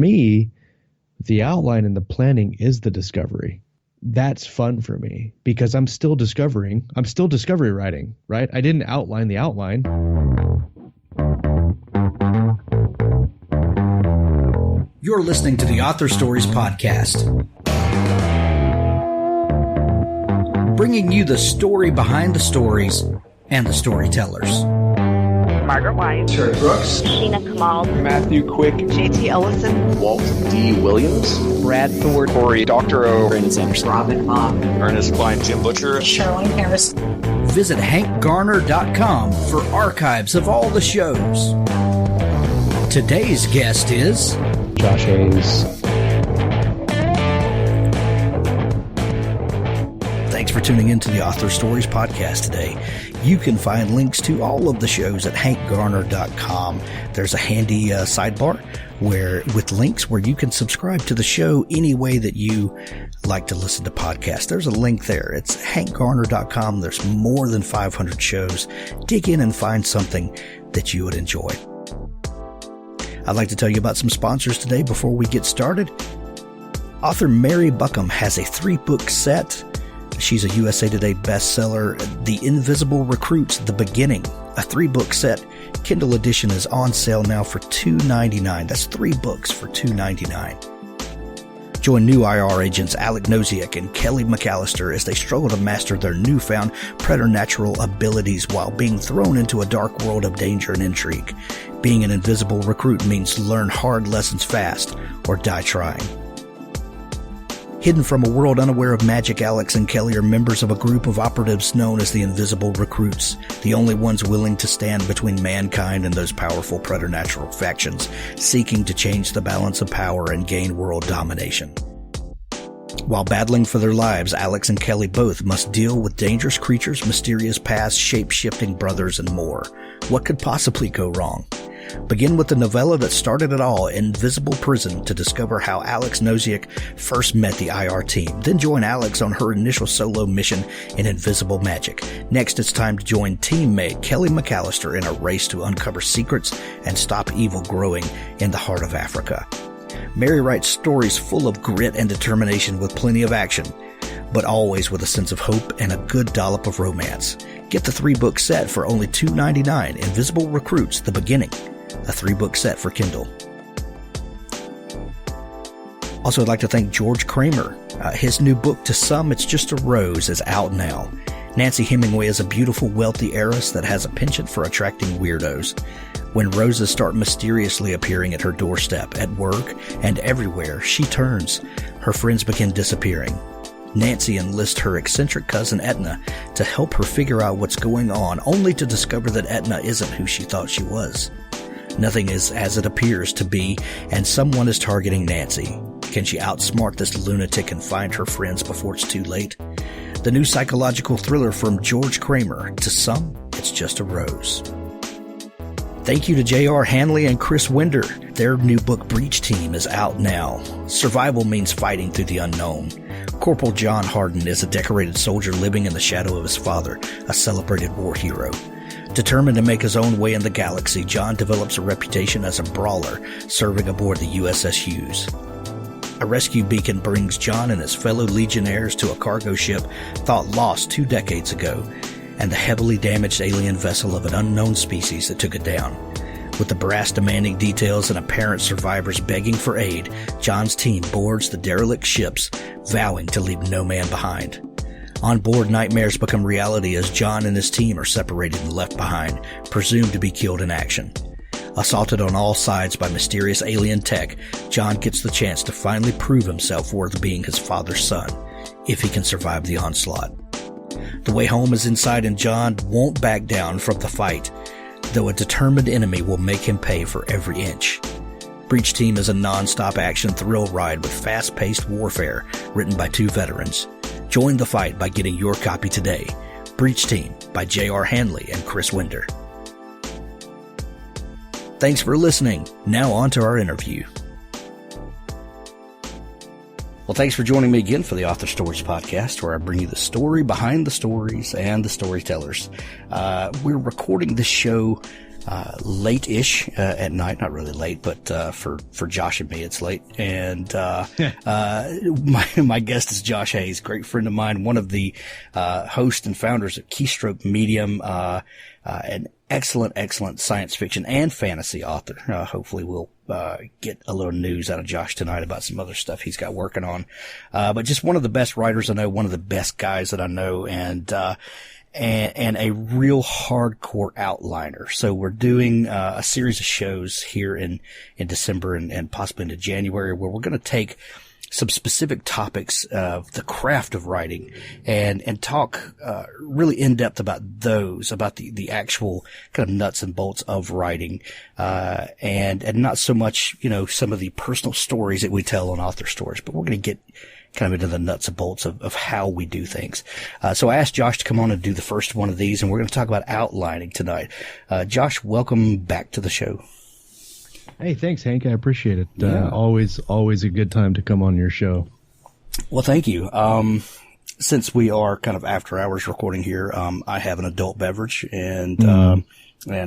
me, the outline and the planning is the discovery. That's fun for me because I'm still discovering. I'm still discovery writing, right? I didn't outline the outline. You're listening to the Author Stories Podcast, bringing you the story behind the stories and the storytellers. Margaret White, Terry Brooks, Sheena Kamal, Matthew Quick, JT Ellison, Walt D. Williams, Brad Thor, Corey, Dr. O, Brandon Sanders, Robin Mom, Ernest Klein, Tim Butcher, Sherwin Harris. Visit hankgarner.com for archives of all the shows. Today's guest is Josh Hayes. Thanks for tuning into the Author Stories Podcast today. You can find links to all of the shows at hankgarner.com. There's a handy sidebar with links where you can subscribe to the show any way that you like to listen to podcasts. There's a link there. It's hankgarner.com. There's more than 500 shows. Dig in and find something that you would enjoy. I'd like to tell you about some sponsors today before we get started. Author Mary Buckham has a 3-book set. She's a USA Today bestseller, The Invisible Recruits, The Beginning, a 3-book set. Kindle edition is on sale now for $2.99. That's 3 books for $2.99. Join new IR agents Alec Nozick and Kelly McAllister as they struggle to master their newfound preternatural abilities while being thrown into a dark world of danger and intrigue. Being an invisible recruit means learn hard lessons fast or die trying. Hidden from a world unaware of magic, Alex and Kelly are members of a group of operatives known as the Invisible Recruits, the only ones willing to stand between mankind and those powerful preternatural factions, seeking to change the balance of power and gain world domination. While battling for their lives, Alex and Kelly both must deal with dangerous creatures, mysterious pasts, shape-shifting brothers, and more. What could possibly go wrong? Begin with the novella that started it all, Invisible Prison, to discover how Alex Nozick first met the IR team. Then join Alex on her initial solo mission in Invisible Magic. Next, it's time to join teammate Kelly McAllister in a race to uncover secrets and stop evil growing in the heart of Africa. Mary writes stories full of grit and determination with plenty of action, but always with a sense of hope and a good dollop of romance. Get the 3-book set for only $2.99, Invisible Recruits, The Beginning, a 3-book set for Kindle. Also, I'd like to thank George Kramer. His new book, To Some It's Just a Rose, is out now. Nancy Hemingway is a beautiful, wealthy heiress that has a penchant for attracting weirdos. When roses start mysteriously appearing at her doorstep, at work, and everywhere she turns, her friends begin disappearing. Nancy enlists her eccentric cousin Etna to help her figure out what's going on, only to discover that Etna isn't who she thought she was. Nothing is as it appears to be, and someone is targeting Nancy. Can she outsmart this lunatic and find her friends before it's too late? The new psychological thriller from George Kramer, To Some It's Just a Rose. Thank you to J.R. Hanley and Chris Winder. Their new book, Breach Team, is out now. Survival means fighting through the unknown. Corporal John Harden is a decorated soldier living in the shadow of his father, a celebrated war hero. Determined to make his own way in the galaxy, John develops a reputation as a brawler, serving aboard the USS Hughes. A rescue beacon brings John and his fellow legionnaires to a cargo ship thought lost 2 decades ago, and the heavily damaged alien vessel of an unknown species that took it down. With the brass demanding details and apparent survivors begging for aid, John's team boards the derelict ships, vowing to leave no man behind. On board, nightmares become reality as John and his team are separated and left behind, presumed to be killed in action. Assaulted on all sides by mysterious alien tech, John gets the chance to finally prove himself worth being his father's son, if he can survive the onslaught. The way home is inside, and John won't back down from the fight, though a determined enemy will make him pay for every inch. Breach Team is a non-stop action thrill ride with fast-paced warfare written by 2 veterans. Join the fight by getting your copy today. Breach Team by J.R. Hanley and Chris Winder. Thanks for listening. Now on to our interview. Well, thanks for joining me again for the Author Stories Podcast, where I bring you the story behind the stories and the storytellers. We're recording this show late-ish at night. Not really late, but for Josh and me, it's late. And my guest is Josh Hayes, great friend of mine, one of the hosts and founders of Keystroke Medium, an excellent science fiction and fantasy author. Hopefully we'll get a little news out of Josh tonight about some other stuff he's got working on. But just one of the best writers I know, one of the best guys that I know, and a real hardcore outliner. So we're doing a series of shows here in December and possibly into January, where we're going to take some specific topics of the craft of writing and talk really in depth about those, about the actual kind of nuts and bolts of writing, and not so much, some of the personal stories that we tell on author stories, but we're going to get kind of into the nuts and bolts of how we do things. So I asked Josh to come on and do the first one of these, and we're going to talk about outlining tonight. Josh, welcome back to the show. Hey, thanks, Hank. I appreciate it. Yeah. Always a good time to come on your show. Well, thank you. Since we are kind of after hours recording here, I have an adult beverage, and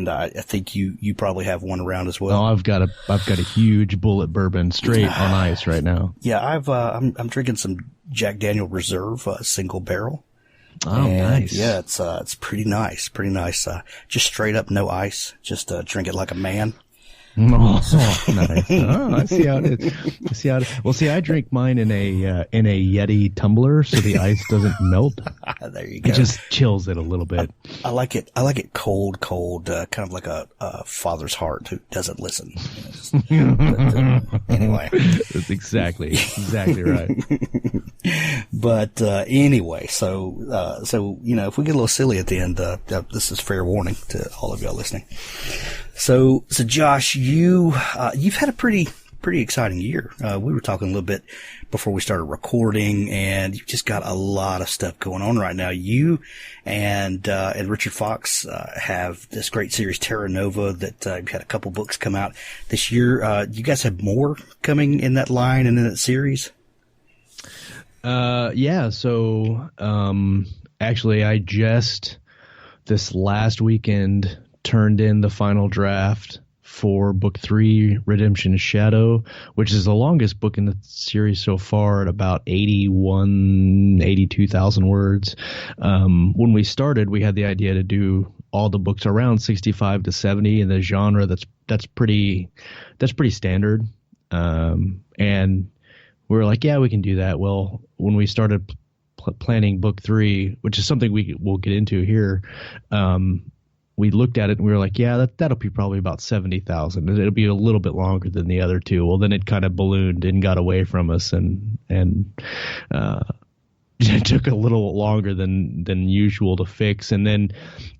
I think you probably have one around as well. Oh, I've got a huge Bullet bourbon straight on ice right now. Yeah, I'm drinking some Jack Daniel Reserve, single barrel. Oh, nice. Yeah, it's pretty nice. Just straight up, no ice. Just drink it like a man. Oh, nice. Oh, I see how it is. Well, see, I drink mine in a Yeti tumbler, so the ice doesn't melt. There you go. It just chills it a little bit. I like it cold, kind of like a father's heart who doesn't listen. Anyway, that's exactly right. But anyway, so if we get a little silly at the end, this is fair warning to all of y'all listening. So Josh, you've had a pretty exciting year. We were talking a little bit before we started recording, and you've just got a lot of stuff going on right now. You and Richard Fox have this great series, Terra Nova, that you've had a couple books come out this year. You guys have more coming in that line and in that series? Yeah. So actually, I just this last weekend turned in the final draft for book 3, Redemption Shadow, which is the longest book in the series so far at about 82,000 words. When we started, we had the idea to do all the books around 65 to 70 in the genre that's pretty standard. And we were like, yeah, we can do that. Well, when we started planning book 3, which is something we'll get into here, we looked at it and we were like, yeah, that'll be probably about 70,000. It'll be a little bit longer than the other two. Well, then it kind of ballooned and got away from us, and it took a little longer than usual to fix. And then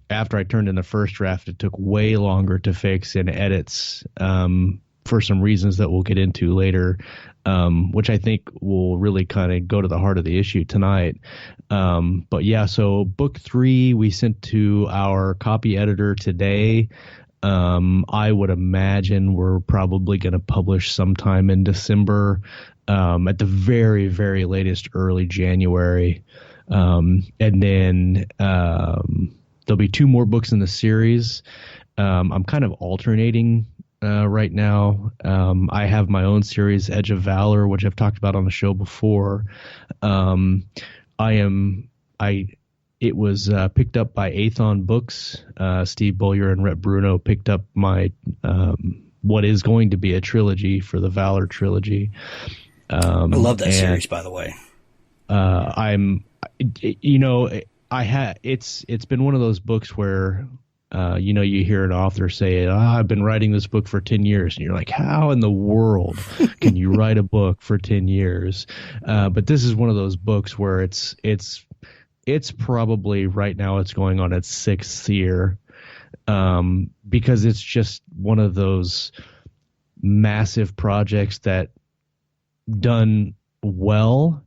after I turned in the first draft, it took way longer to fix and edits for some reasons that we'll get into later, which I think will really kind of go to the heart of the issue tonight. But yeah, so book 3 we sent to our copy editor today. I would imagine we're probably going to publish sometime in December, at the very, very latest, early January. And then there'll be 2 more books in the series. I'm kind of alternating right now. I have my own series, Edge of Valor, which I've talked about on the show before. It was picked up by Athon Books. Steve Bowyer and Rhett Bruno picked up my what is going to be a trilogy for the Valor trilogy. I love that series, by the way. It's been one of those books where you hear an author say, I've been writing this book for 10 years. And you're like, how in the world can you write a book for 10 years? But this is one of those books where it's probably right now it's going on its 6th year, because it's just one of those massive projects that done well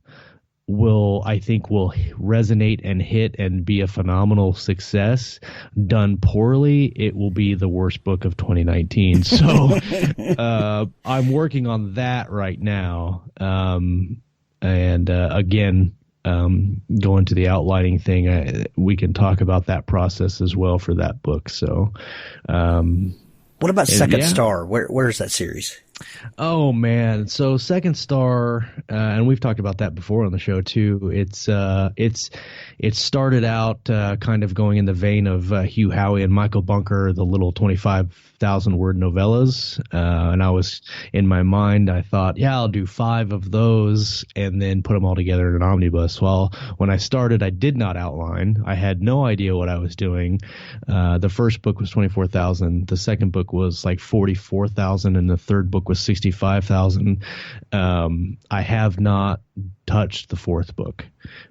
will resonate and hit and be a phenomenal success. Done poorly, it will be the worst book of 2019. So I'm working on that right now. And again, go into the outlining thing, we can talk about that process as well for that book. So, what about Second Star? Where's that series? Oh man. So Second Star, and we've talked about that before on the show too. It started out kind of going in the vein of Hugh Howey and Michael Bunker, the little 25,000 word novellas. And I was, in my mind, I thought, yeah, I'll do 5 of those and then put them all together in an omnibus. Well, when I started, I did not outline. I had no idea what I was doing. The first book was 24,000. The second book was like 44,000, and the third book was 65,000. I have not touched the fourth book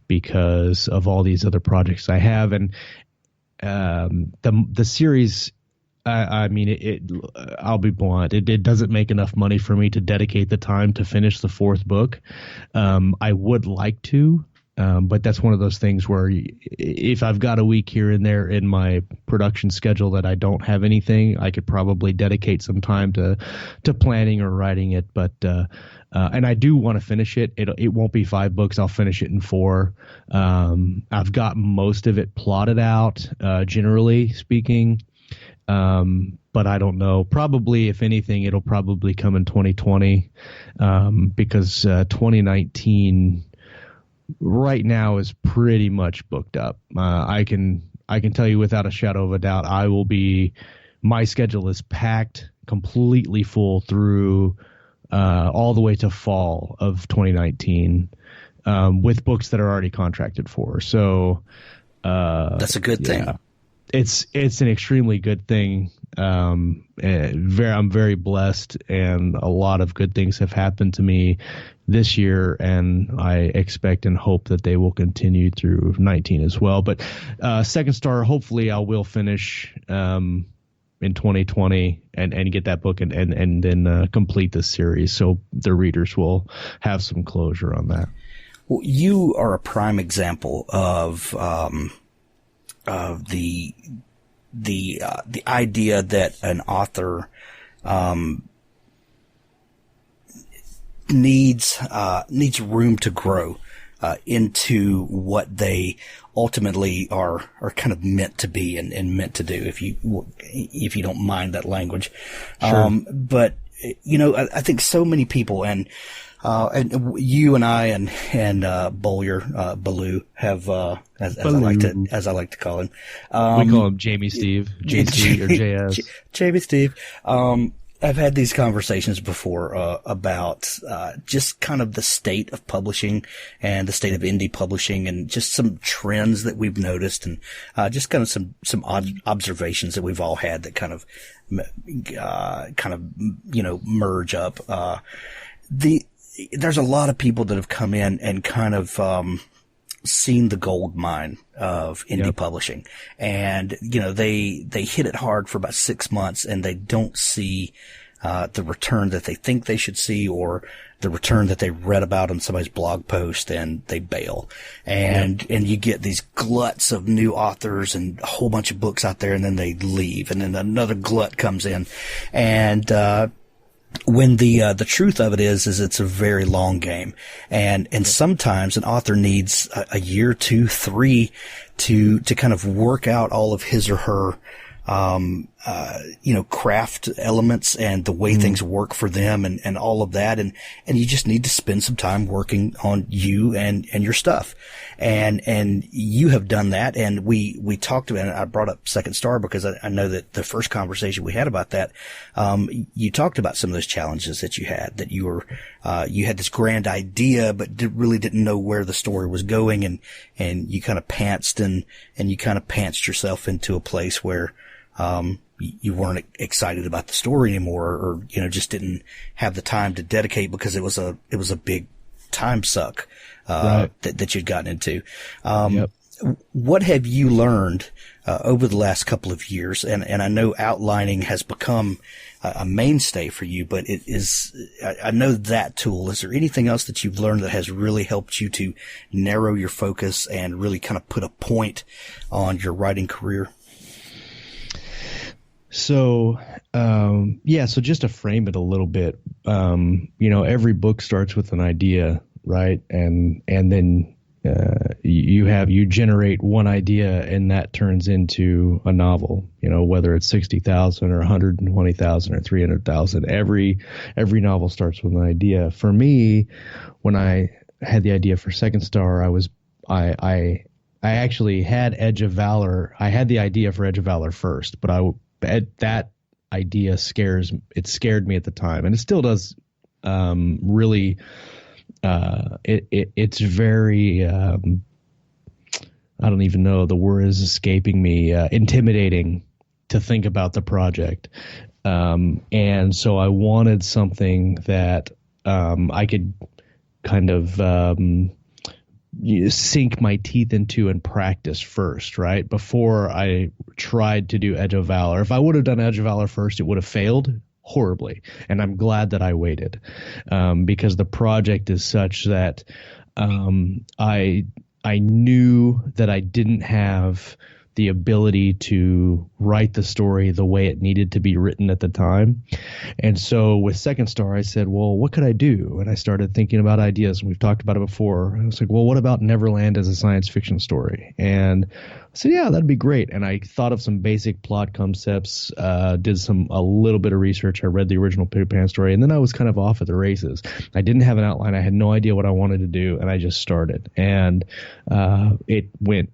because of all these other projects I have, and the series. I mean, I'll be blunt. It doesn't make enough money for me to dedicate the time to finish the fourth book. I would like to. But that's one of those things where if I've got a week here and there in my production schedule that I don't have anything, I could probably dedicate some time to planning or writing it. But and I do want to finish it. It won't be 5 books. I'll finish it in 4. I've got most of it plotted out, generally speaking. But I don't know. Probably, if anything, it'll probably come in 2020 because 2019 right now is pretty much booked up. I can tell you without a shadow of a doubt, my schedule is packed completely full through all the way to fall of 2019 with books that are already contracted for. So that's a good thing. It's an extremely good thing. I'm very blessed, and a lot of good things have happened to me this year, and I expect and hope that they will continue through 19 as well. But Second Star, hopefully I will finish in 2020 and get that book and then complete this series, so the readers will have some closure on that. Well, you are a prime example of the idea that an author needs room to grow into what they ultimately are kind of meant to be and meant to do, if you don't mind that language. Sure. But I think so many people and you and I and Bowyer, have as I like to call him. We call him Jamie Steve, JC or JS. Jamie Steve. I've had these conversations before about just kind of the state of publishing and the state of indie publishing, and just some trends that we've noticed, and just kind of some odd observations that we've all had that kind of merge up. There's a lot of people that have come in and kind of seen the gold mine of indie publishing, and they hit it hard for about 6 months, and they don't see the return that they think they should see, or the return that they read about on somebody's blog post, and they bail. And you get these gluts of new authors and a whole bunch of books out there, and then they leave, and then another glut comes in, and when the truth of it is it's a very long game, and sometimes an author needs a year, 2, 3 to kind of work out all of his or her craft elements and the way things work for them and all of that. And you just need to spend some time working on you and your stuff. And you have done that. And we talked about it. I brought up Second Star because I know that the first conversation we had about that, you talked about some of those challenges that you had, that you had this grand idea, but really didn't know where the story was going. And you kind of pantsed and you kind of pantsed yourself into a place where, you weren't excited about the story anymore, or, just didn't have the time to dedicate because it was a big time suck, right, that you'd gotten into. What have you learned, over the last couple of years? And I know outlining has become a mainstay for you, but I know that tool. Is there anything else that you've learned that has really helped you to narrow your focus and really kind of put a point on your writing career? So, so just to frame it a little bit, every book starts with an idea, right? And then you generate one idea and that turns into a novel, whether it's 60,000 or 120,000 or 300,000. Every novel starts with an idea. For me, when I had the idea for Second Star, I actually had Edge of Valor. I had the idea for Edge of Valor first, but that idea scared me at the time, and it still does. Really, it's very. I don't even know, the word is escaping me. Intimidating to think about the project, and so I wanted something that I could kind of sink my teeth into and practice first, right? Before I tried to do Edge of Valor. If I would have done Edge of Valor first, it would have failed horribly. And I'm glad that I waited, because the project is such that I knew that I didn't have the ability to write the story the way it needed to be written at the time. And so with Second Star, I said, well, what could I do? And I started thinking about ideas, and we've talked about it before. I was like, well, what about Neverland as a science fiction story? And I said, yeah, that'd be great. And I thought of some basic plot concepts, did a little bit of research. I read the original Peter Pan story, and then I was kind of off at the races. I didn't have an outline. I had no idea what I wanted to do, and I just started. And it went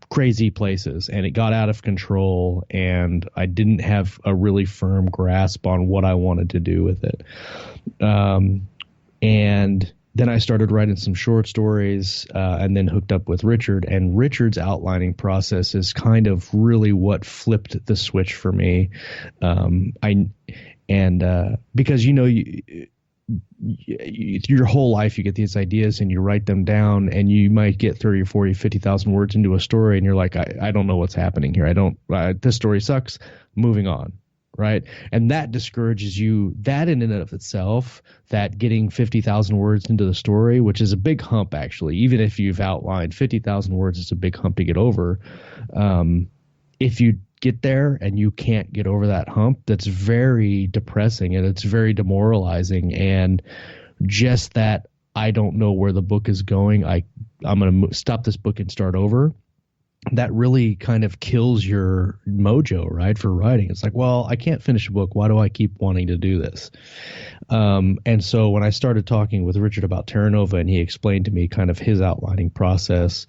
crazy places, and it got out of control, and I didn't have a really firm grasp on what I wanted to do with it. And then I started writing some short stories, and then hooked up with Richard, and Richard's outlining process is kind of really what flipped the switch for me. Because your whole life you get these ideas and you write them down, and you might get 30 or 40, 50,000 words into a story, and you're like, I don't know what's happening here. This story sucks. Moving on. Right. And that discourages you. That in and of itself, that getting 50,000 words into the story, which is a big hump, actually, even if you've outlined 50,000 words, it's a big hump to get over. If you get there and you can't get over that hump, that's very depressing, and it's very demoralizing. And just that, I don't know where the book is going. I'm going to stop this book and start over. That really kind of kills your mojo, right, for writing. It's like, well, I can't finish a book. Why do I keep wanting to do this? And so when I started talking with Richard about Terra Nova, and he explained to me kind of his outlining process,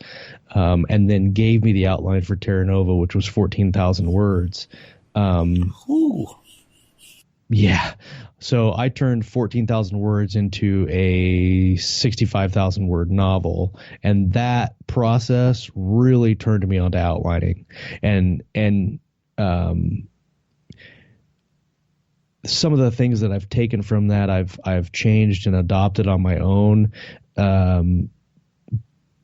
and then gave me the outline for Terra Nova, which was 14,000 words. Yeah. So I turned 14,000 words into a 65,000 word novel, and that process really turned me onto outlining. And some of the things that I've taken from that, I've changed and adopted on my own.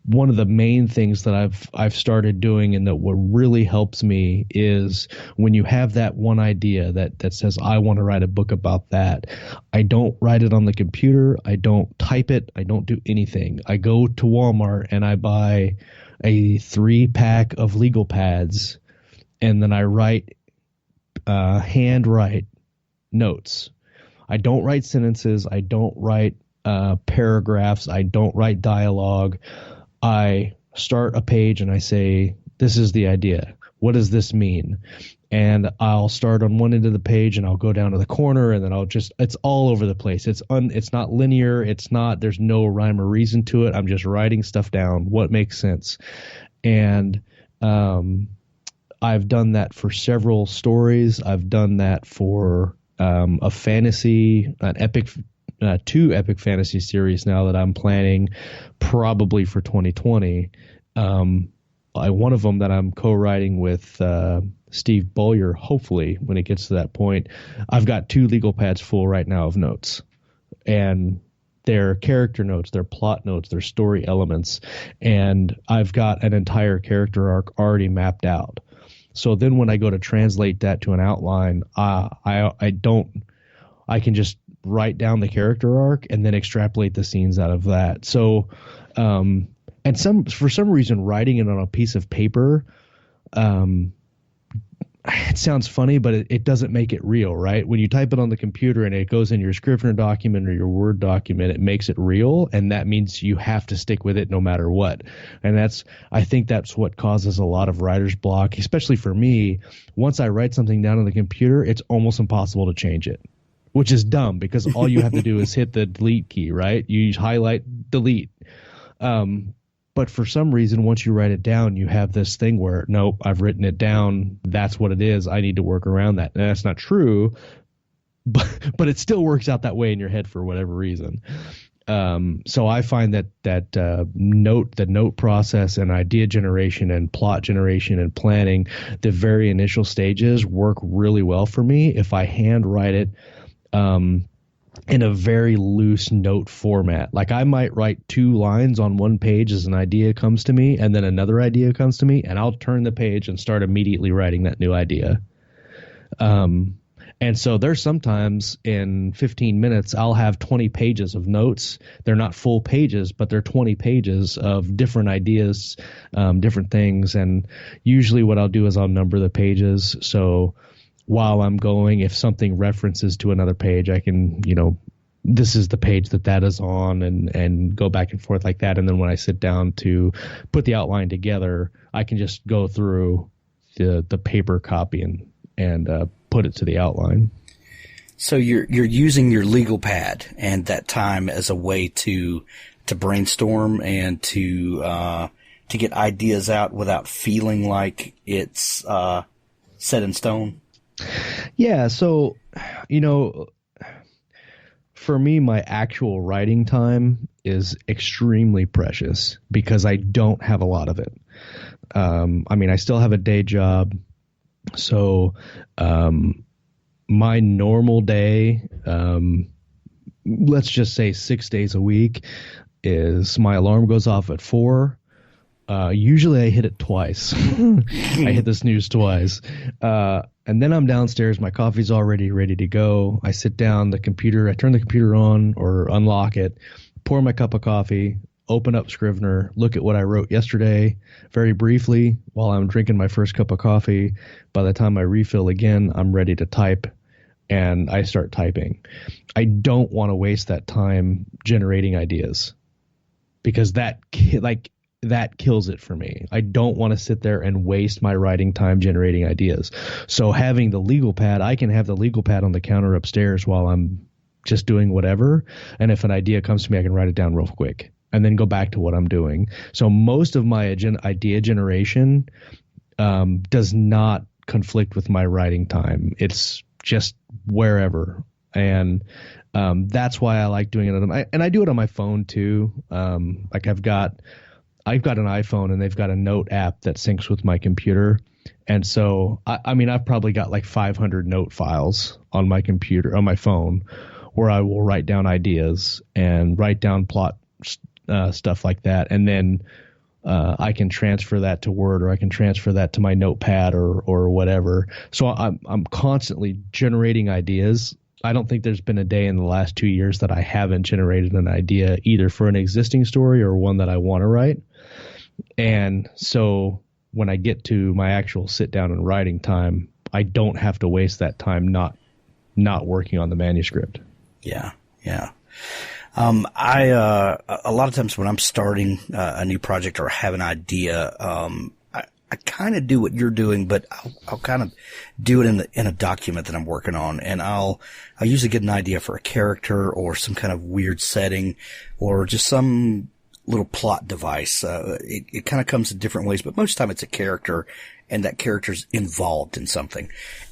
One of the main things that I've started doing, and that what really helps me, is when you have that one idea that says, I want to write a book about that, I don't write it on the computer. I don't type it. I don't do anything. I go to Walmart and I buy a 3-pack of legal pads, and then I hand write notes. I don't write sentences. I don't write paragraphs. I don't write dialogue. I start a page and I say, this is the idea. What does this mean? And I'll start on one end of the page and I'll go down to the corner, and then it's all over the place. It's not linear. There's no rhyme or reason to it. I'm just writing stuff down. What makes sense? And, I've done that for several stories. I've done that for, an epic, 2 epic fantasy series now that I'm planning probably for 2020. One of them that I'm co-writing with Steve Bowyer, hopefully when it gets to that point. I've got 2 legal pads full right now of notes, and they're character notes, they're plot notes, they're story elements, and I've got an entire character arc already mapped out. So then when I go to translate that to an outline, I can just write down the character arc and then extrapolate the scenes out of that. So, for some reason, writing it on a piece of paper, it sounds funny, but it doesn't make it real, right? When you type it on the computer and it goes in your Scrivener document or your Word document, it makes it real, and that means you have to stick with it no matter what. And I think that's what causes a lot of writer's block, especially for me. Once I write something down on the computer, it's almost impossible to change it, which is dumb because all you have to do is hit the delete key, right? You highlight, delete. But for some reason, once you write it down, you have this thing where, nope, I've written it down. That's what it is. I need to work around that. And that's not true, but it still works out that way in your head for whatever reason. So I find that note process and idea generation and plot generation and planning, the very initial stages work really well for me if I handwrite it in a very loose note format. Like I might write 2 lines on one page as an idea comes to me, and then another idea comes to me, and I'll turn the page and start immediately writing that new idea. And so there's sometimes in 15 minutes, I'll have 20 pages of notes. They're not full pages, but they're 20 pages of different ideas, different things. And usually what I'll do is I'll number the pages. So while I'm going, if something references to another page, I can, this is the page that is on, and go back and forth like that. And then when I sit down to put the outline together, I can just go through the paper copy and put it to the outline. So you're using your legal pad and that time as a way to brainstorm and to get ideas out without feeling like it's set in stone. Yeah. So, for me, my actual writing time is extremely precious because I don't have a lot of it. I still have a day job. So, my normal day, let's just say 6 days a week, is my alarm goes off at 4. Usually I hit it twice. I hit the snooze twice. And then I'm downstairs. My coffee's already ready to go. I sit down, I turn the computer on or unlock it, pour my cup of coffee, open up Scrivener, look at what I wrote yesterday very briefly while I'm drinking my first cup of coffee. By the time I refill again, I'm ready to type, and I start typing. I don't want to waste that time generating ideas because that kills it for me. I don't want to sit there and waste my writing time generating ideas. So having the legal pad, I can have the legal pad on the counter upstairs while I'm just doing whatever. And if an idea comes to me, I can write it down real quick and then go back to what I'm doing. So most of my idea generation does not conflict with my writing time. It's just wherever. And that's why I like doing it. And I do it on my phone too. Like I've got an iPhone and they've got a note app that syncs with my computer. And so, I've probably got like 500 note files on my computer, on my phone, where I will write down ideas and write down plot stuff like that. And then I can transfer that to Word, or I can transfer that to my notepad or whatever. So I'm constantly generating ideas. I don't think there's been a day in the last 2 years that I haven't generated an idea either for an existing story or one that I want to write. And so when I get to my actual sit down and writing time, I don't have to waste that time not working on the manuscript. Yeah. Yeah. A lot of times when I'm starting a new project or have an idea, I kind of do what you're doing, but I'll kind of do it in a document that I'm working on, and I'll usually get an idea for a character or some kind of weird setting or just some little plot device. It kind of comes in different ways, but most of the time it's a character, and that character's involved in something.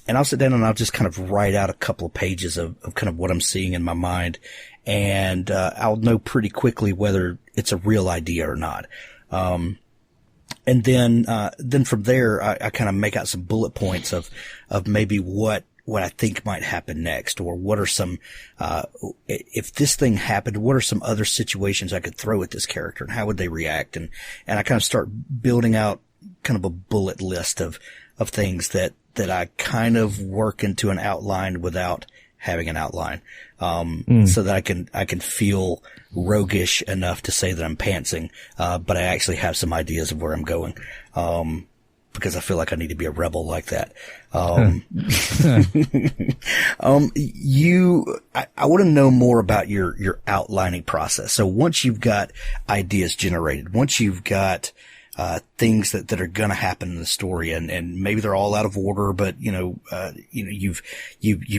And I'll sit down and I'll just kind of write out a couple of pages of kind of what I'm seeing in my mind, and I'll know pretty quickly whether it's a real idea or not. And then from there, I kind of make out some bullet points of maybe what I think might happen next, or what are some, if this thing happened, what are some other situations I could throw at this character, and how would they react? And I kind of start building out kind of a bullet list of things that I kind of work into an outline without having an outline, so that I can feel roguish enough to say that I'm pantsing, but I actually have some ideas of where I'm going. because I feel like I need to be a rebel like that. I want to know more about your outlining process. So once you've got ideas generated, once you've got things that are going to happen in the story, and maybe they're all out of order, but you've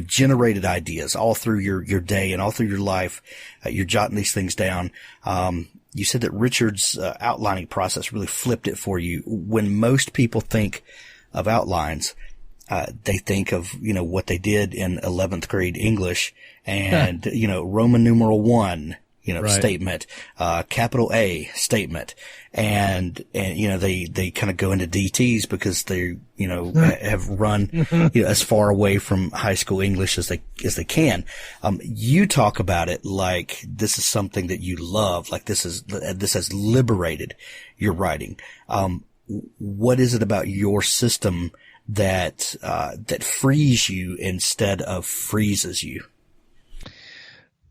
generated ideas all through your day and all through your life. You're jotting these things down. You said that Richard's outlining process really flipped it for you. When most people think of outlines, they think of, what they did in 11th grade English and, Roman numeral 1, right. Statement, capital A statement. And they kind of go into DTs because they, have run, as far away from high school English as they can. You talk about it like this is something that you love, like this has liberated your writing. What is it about your system that frees you instead of freezes you?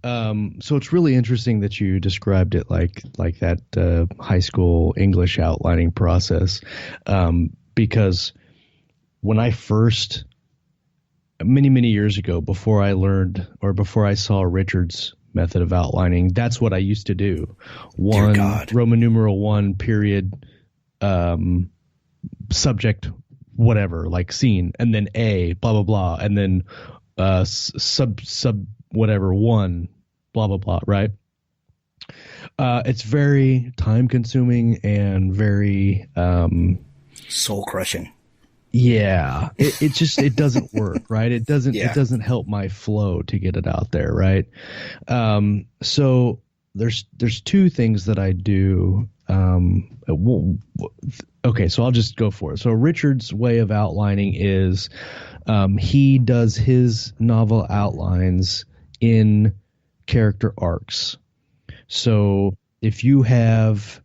So it's really interesting that you described it like that high school English outlining process, because when I first, many years ago, before I saw Richard's method of outlining, that's what I used to do. Roman numeral 1 period, subject, whatever, like scene, and then A, blah blah blah, and then sub whatever 1, blah blah blah, right? It's very time consuming and very soul crushing. Yeah, it doesn't work, right? It doesn't help my flow to get it out there, right? So there's two things that I do. Okay, so I'll just go for it. So Richard's way of outlining is he does his novel outlines in character arcs. So if you have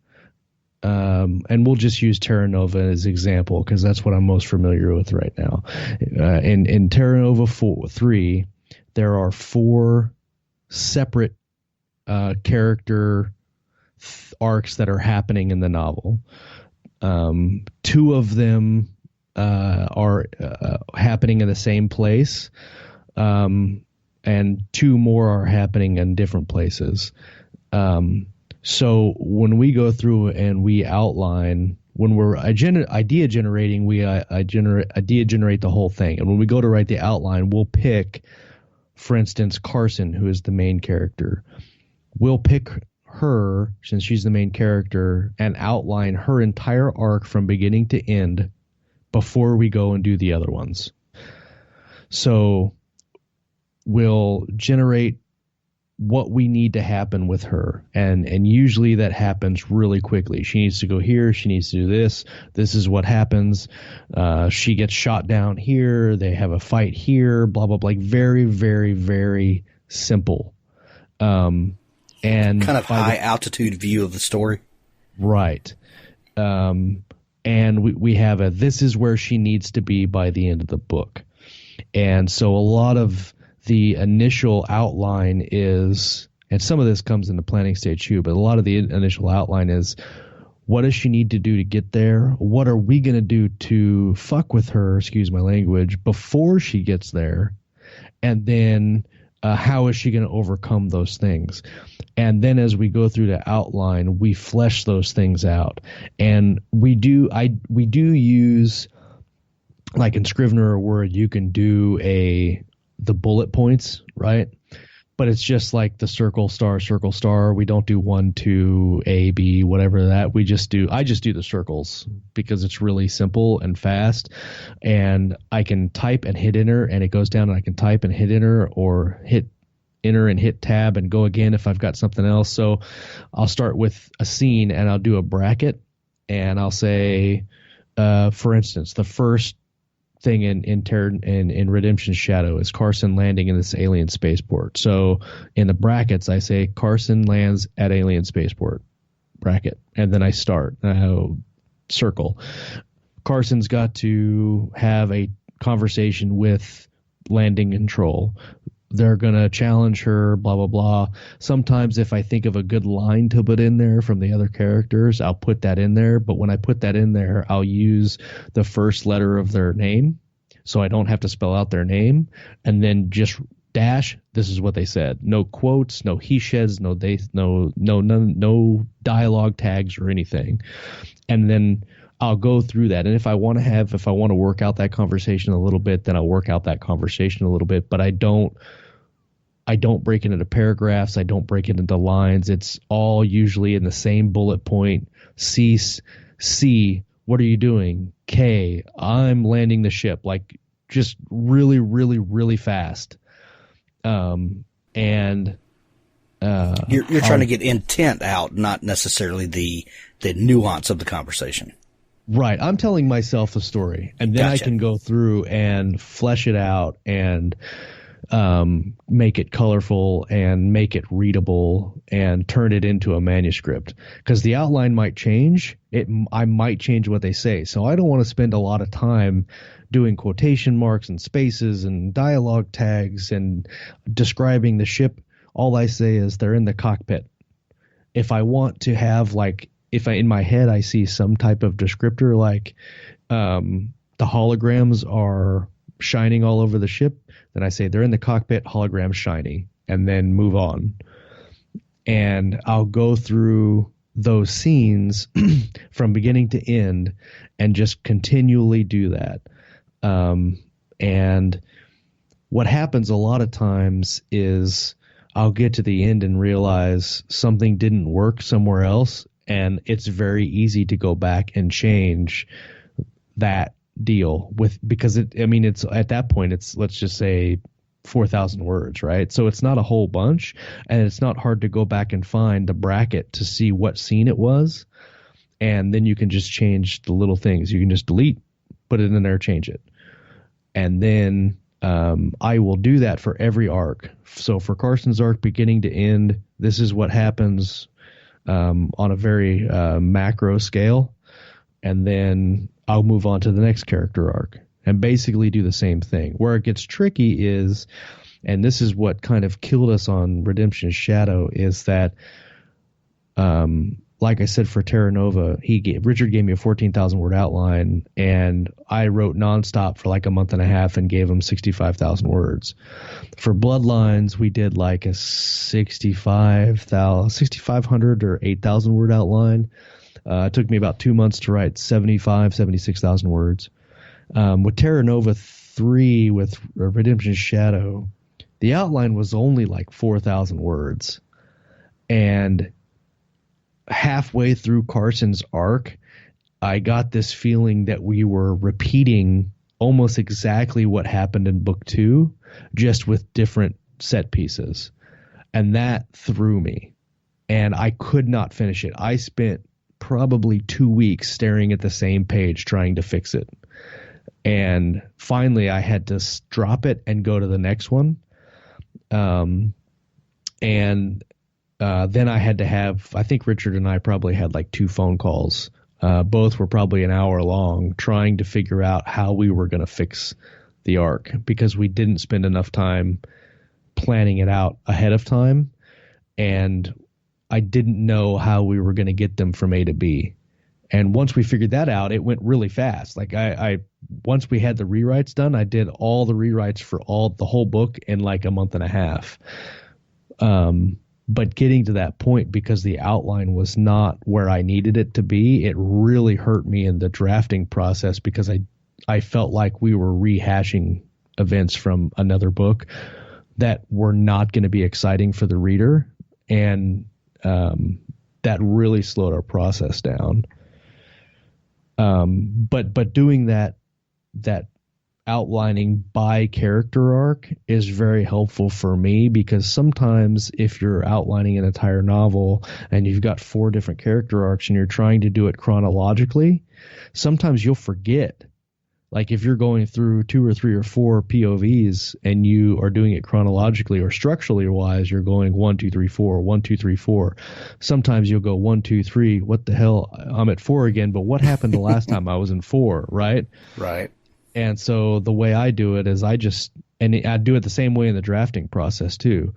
and we'll just use Terra Nova as example because that's what I'm most familiar with right now. In Terra Nova 3, there are 4 separate character arcs that are happening in the novel. 2 of them are happening in the same place, and 2 more are happening in different places. So when we go through and we outline, when we're idea generating, we idea generate the whole thing. And when we go to write the outline, we'll pick, for instance, Carson, who is the main character. We'll pick her, since she's the main character, and outline her entire arc from beginning to end before we go and do the other ones. So we'll generate what we need to happen with her, and usually that happens really quickly. She needs to go here, she needs to do this is what happens. She gets shot down here, they have a fight here, blah blah blah. Like very very very simple, and kind of high altitude view of the story, right? And we have this is where she needs to be by the end of the book. And so a lot of the initial outline is, and some of this comes in the planning stage too, but a lot of the initial outline is, what does she need to do to get there? What are we going to do to fuck with her, excuse my language, before she gets there? And then how is she going to overcome those things? And then as we go through the outline, we flesh those things out. And we do use, like in Scrivener or Word, you can do the bullet points, right? But it's just like the circle, star. We don't do 1, 2, A, B, whatever that. I just do the circles because it's really simple and fast. And I can type and hit enter and it goes down, and I can type and hit enter, or hit enter and hit tab and go again if I've got something else. So I'll start with a scene and I'll do a bracket, and I'll say, for instance, the first thing in Redemption's Shadow is Carson landing in this alien spaceport. So in the brackets, I say Carson lands at alien spaceport, bracket, and then I start circle. Carson's got to have a conversation with landing control. they're going to challenge her, blah, blah, blah. Sometimes if I think of a good line to put in there from the other characters, I'll put that in there. But when I put that in there, I'll use the first letter of their name, so I don't have to spell out their name, and then just dash, this is what they said. No quotes, no he sheds, no they, no dialogue tags or anything. And then I'll go through that. And if I want to work out that conversation a little bit, then I'll work out that conversation a little bit. But I don't break it into paragraphs. I don't break it into lines. It's all usually in the same bullet point. Cease, C, what are you doing? K, I'm landing the ship. Like, just really, really, really fast. You're trying to get intent out, not necessarily the nuance of the conversation. Right. I'm telling myself the story, and then Gotcha. I can go through and flesh it out and make it colorful and make it readable and turn it into a manuscript. Because the outline might change. I might change what they say. So I don't want to spend a lot of time doing quotation marks and spaces and dialogue tags and describing the ship. All I say is they're in the cockpit. If I want to have, like, in my head I see some type of descriptor, like the holograms are shining all over the ship, then I say they're in the cockpit, holograms shiny, and then move on. And I'll go through those scenes from beginning to end and just continually do that. And what happens a lot of times is I'll get to the end and realize something didn't work somewhere else, and it's very easy to go back and change that deal because it's at that point, it's, let's just say 4,000 words, right? So it's not a whole bunch, and it's not hard to go back and find the bracket to see what scene it was. And then you can just change the little things. You can just delete, put it in there, change it. And then I will do that for every arc. So for Carson's arc, beginning to end, this is what happens on a very macro scale. And then I'll move on to the next character arc and basically do the same thing. Where it gets tricky is, and this is what kind of killed us on Redemption's Shadow, is that like I said, for Terra Nova, Richard gave me a 14,000 word outline, and I wrote nonstop for like a month and a half and gave him 65,000 words. For Bloodlines, we did like a 6,500 or 8,000 word outline. It took me about 2 months to write 76,000 words. With Terra Nova 3, with Redemption's Shadow, the outline was only like 4,000 words. And halfway through Carson's arc, I got this feeling that we were repeating almost exactly what happened in book 2, just with different set pieces. And that threw me. And I could not finish it. I spent probably 2 weeks staring at the same page trying to fix it. And finally I had to drop it and go to the next one. Then I had to have, I think Richard and I probably had like 2 phone calls. Both were probably an hour long, trying to figure out how we were going to fix the arc, because we didn't spend enough time planning it out ahead of time. And I didn't know how we were going to get them from A to B. And once we figured that out, it went really fast. Like I once we had the rewrites done, I did all the rewrites for the whole book in like a month and a half. But getting to that point, because the outline was not where I needed it to be, it really hurt me in the drafting process, because I felt like we were rehashing events from another book that were not going to be exciting for the reader. And that really slowed our process down. But doing that outlining by character arc is very helpful for me, because sometimes if you're outlining an entire novel and you've got 4 different character arcs and you're trying to do it chronologically, sometimes you'll forget. Like if you're going through 2 or 3 or 4 POVs and you are doing it chronologically or structurally wise, you're going 1, 2, 3, 4, 1, 2, 3, 4. Sometimes you'll go 1, 2, 3. What the hell? I'm at 4 again. But what happened the last time I was in 4? Right. Right. And so the way I do it is I just And I do it the same way in the drafting process too.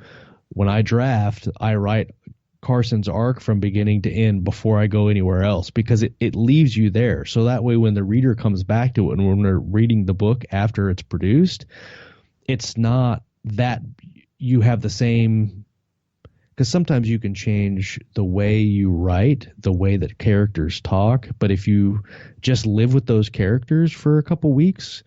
When I draft, I write Carson's arc from beginning to end before I go anywhere else, because it leaves you there. So that way when the reader comes back to it and when they're reading the book after it's produced, it's not that you have the same, because sometimes you can change the way you write, the way that characters talk. But if you just live with those characters for a couple weeks,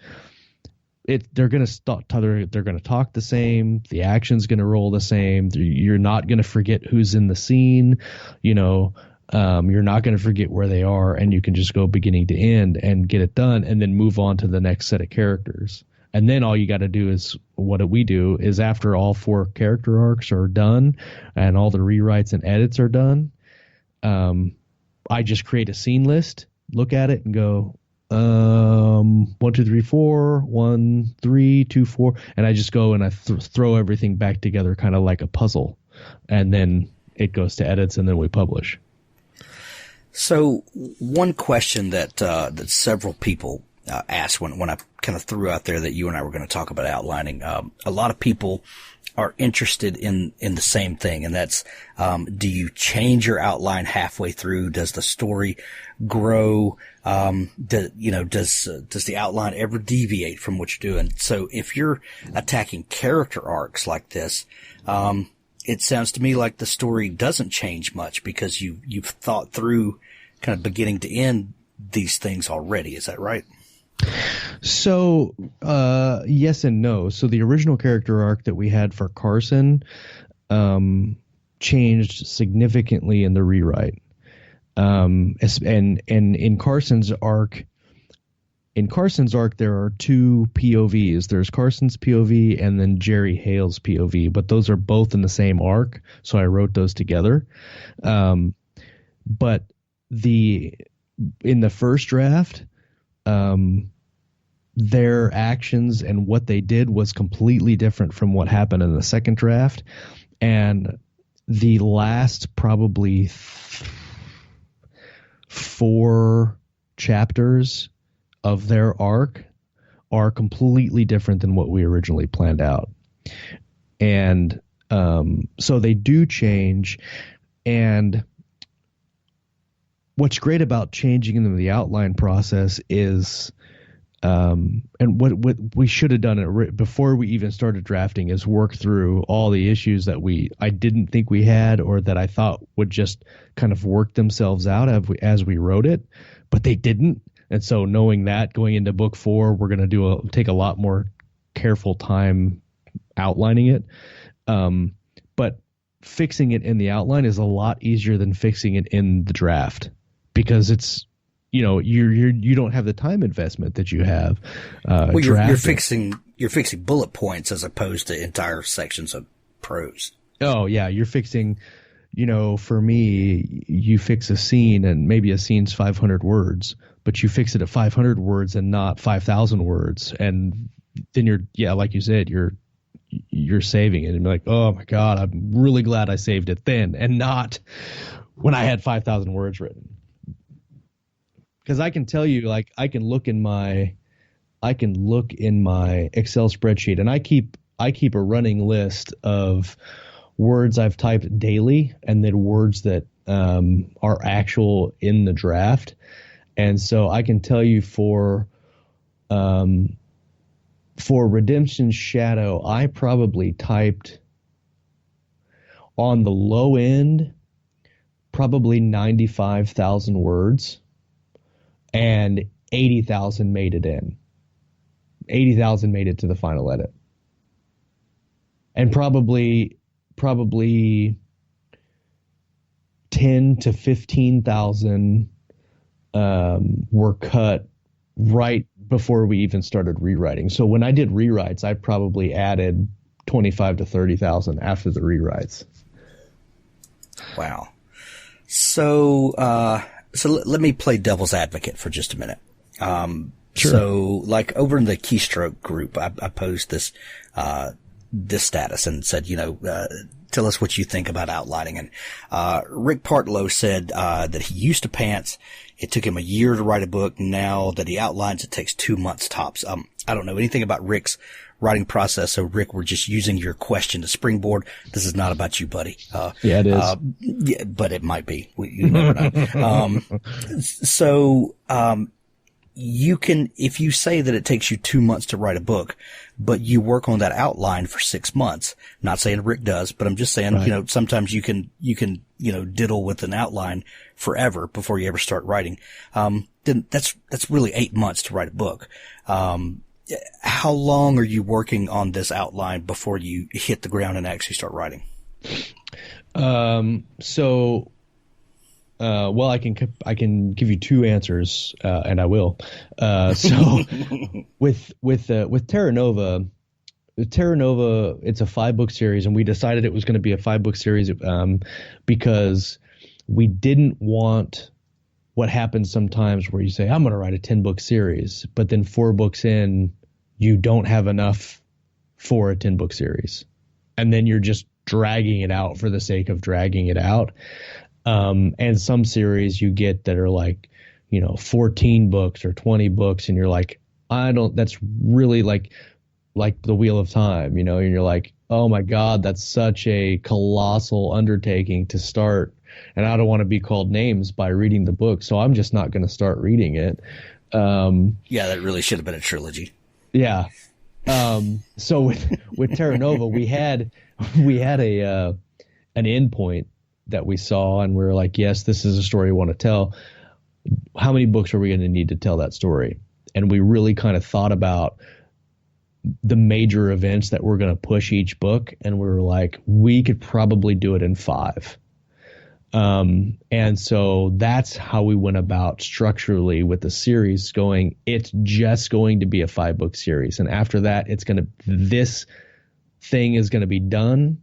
they're going to talk the same. The action's going to roll the same. You're not going to forget who's in the scene. You're not going to forget where they are, and you can just go beginning to end and get it done, and then move on to the next set of characters. And then all you got to do is, what we do is, after all 4 character arcs are done and all the rewrites and edits are done, I just create a scene list, look at it, and go, 1, 2, 3, 4, 1, 3, 2, 4, and I just go and I throw everything back together, kind of like a puzzle, and then it goes to edits, and then we publish. So one question that several people asked when I kind of threw out there that you and I were going to talk about outlining, a lot of people are interested in the same thing, and that's, do you change your outline halfway through? Does the story grow? Does the outline ever deviate from what you're doing? So if you're attacking character arcs like this, it sounds to me like the story doesn't change much, because you've thought through kind of beginning to end these things already. Is that right? So, yes and no. So the original character arc that we had for Carson changed significantly in the rewrite. And in Carson's arc, there are 2 POVs. There's Carson's POV and then Jerry Hale's POV, but those are both in the same arc, so I wrote those together. But in the first draft, their actions and what they did was completely different from what happened in the second draft. And the last probably 4 chapters of their arc are completely different than what we originally planned out. And so they do change. And what's great about changing them in the outline process is, and what we should have done before we even started drafting, is work through all the issues that I didn't think we had, or that I thought would just kind of work themselves out as we wrote it, but they didn't. And so knowing that going into book 4, we're going to take a lot more careful time outlining it. But fixing it in the outline is a lot easier than fixing it in the draft, because it's, you don't have the time investment that you have. Well, you're fixing bullet points as opposed to entire sections of prose. Oh yeah. You're fixing, for me, you fix a scene, and maybe a scene's 500 words, but you fix it at 500 words and not 5,000 words. And then like you said, you're saving it, and be like, oh my God, I'm really glad I saved it then, and not when I had 5,000 words written. Because I can tell you, like, I can look in my Excel spreadsheet, and I keep a running list of words I've typed daily, and then words that are actual in the draft. And so I can tell you for Redemption's Shadow, I probably typed, on the low end, probably 95,000 words. And 80,000 made it in. 80,000 made it to the final edit. And probably 10 to 15,000 were cut right before we even started rewriting. So when I did rewrites, I probably added 25 to 30,000 after the rewrites. Wow. So let me play devil's advocate for just a minute. Sure. So like over in the Keystroke group, I posed this status and said, tell us what you think about outlining. And Rick Partlow said that he used to pants. It took him a year to write a book. Now that he outlines, it takes 2 months tops. I don't know anything about Rick's writing process. So, Rick, we're just using your question to springboard. This is not about you, buddy. Yeah, it is. Yeah, but it might be. You never know. You can, if you say that it takes you 2 months to write a book, but you work on that outline for 6 months, not saying Rick does, but I'm just saying, right. Sometimes you can, diddle with an outline forever before you ever start writing. Then that's really 8 months to write a book. How long are you working on this outline before you hit the ground and actually start writing? Well, I can give you two answers, and I will. So with Terra Nova, it's a 5-book series, and we decided it was going to be a 5-book series because we didn't want what happens sometimes where you say, I'm going to write a 10-book series, but then 4 books in, you don't have enough for a 10-book series. And then you're just dragging it out for the sake of dragging it out. And some series you get that are like, 14 books or 20 books, and you're like, that's really like the Wheel of Time, and you're like, oh my God, that's such a colossal undertaking to start. And I don't want to be called names by reading the book, so I'm just not going to start reading it. Yeah, that really should have been a trilogy. Yeah. So with Terra Nova, we had an endpoint that we saw, and we were like, yes, this is a story we want to tell. How many books are we going to need to tell that story? And we really kind of thought about the major events that we're going to push each book, and we were like, we could probably do it in 5. And so that's how we went about structurally with the series going, it's just going to be a 5-book series. And after that, this thing is going to be done.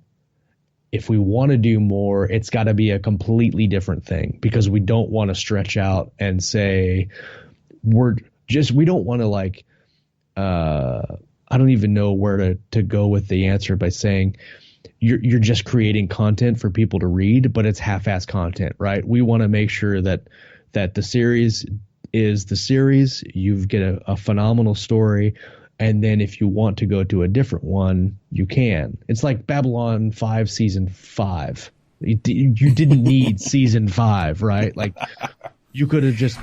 If we want to do more, it's got to be a completely different thing, because we don't want to stretch out and say we don't want to I don't even know where to go with the answer by saying you're just creating content for people to read, but it's half-assed content, right? We want to make sure that the series is the series. You get a phenomenal story. And then if you want to go to a different one, you can. It's like Babylon 5 season 5. You didn't need season 5, right? Like you could have just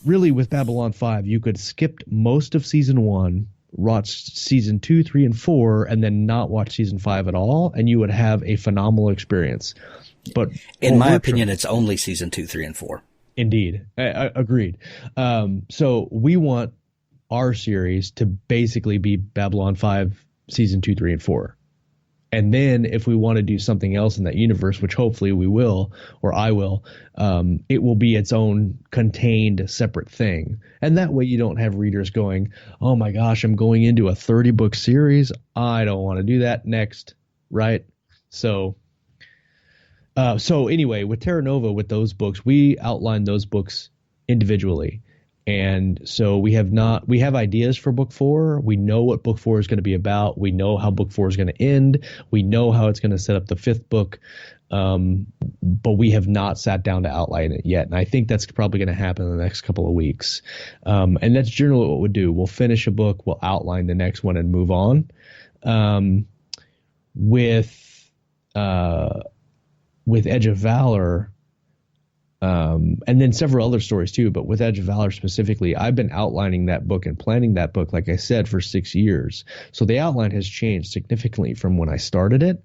really with Babylon 5, you could skipped most of season 1, watch season 2, 3, and 4, and then not watch season 5 at all, and you would have a phenomenal experience. But in my opinion, it's only season 2, 3, and 4. Indeed. Agreed. So we want our series to basically be Babylon 5 season 2, 3, and 4. And then if we want to do something else in that universe, which hopefully we will, or I will, it will be its own contained separate thing. And that way you don't have readers going, oh my gosh, I'm going into a 30-book series. I don't want to do that next. Right. So anyway, with Terra Nova, with those books, we outlined those books individually. And so we have ideas for book 4. We know what book 4 is going to be about. We know how book 4 is going to end. We know how it's going to set up the 5th book. But we have not sat down to outline it yet. And I think that's probably going to happen in the next couple of weeks. And that's generally what we'll do. We'll finish a book, we'll outline the next one and move on. With Edge of Valor, and then several other stories too, but with Edge of Valor specifically, I've been outlining that book and planning that book, like I said, for 6 years. So the outline has changed significantly from when I started it.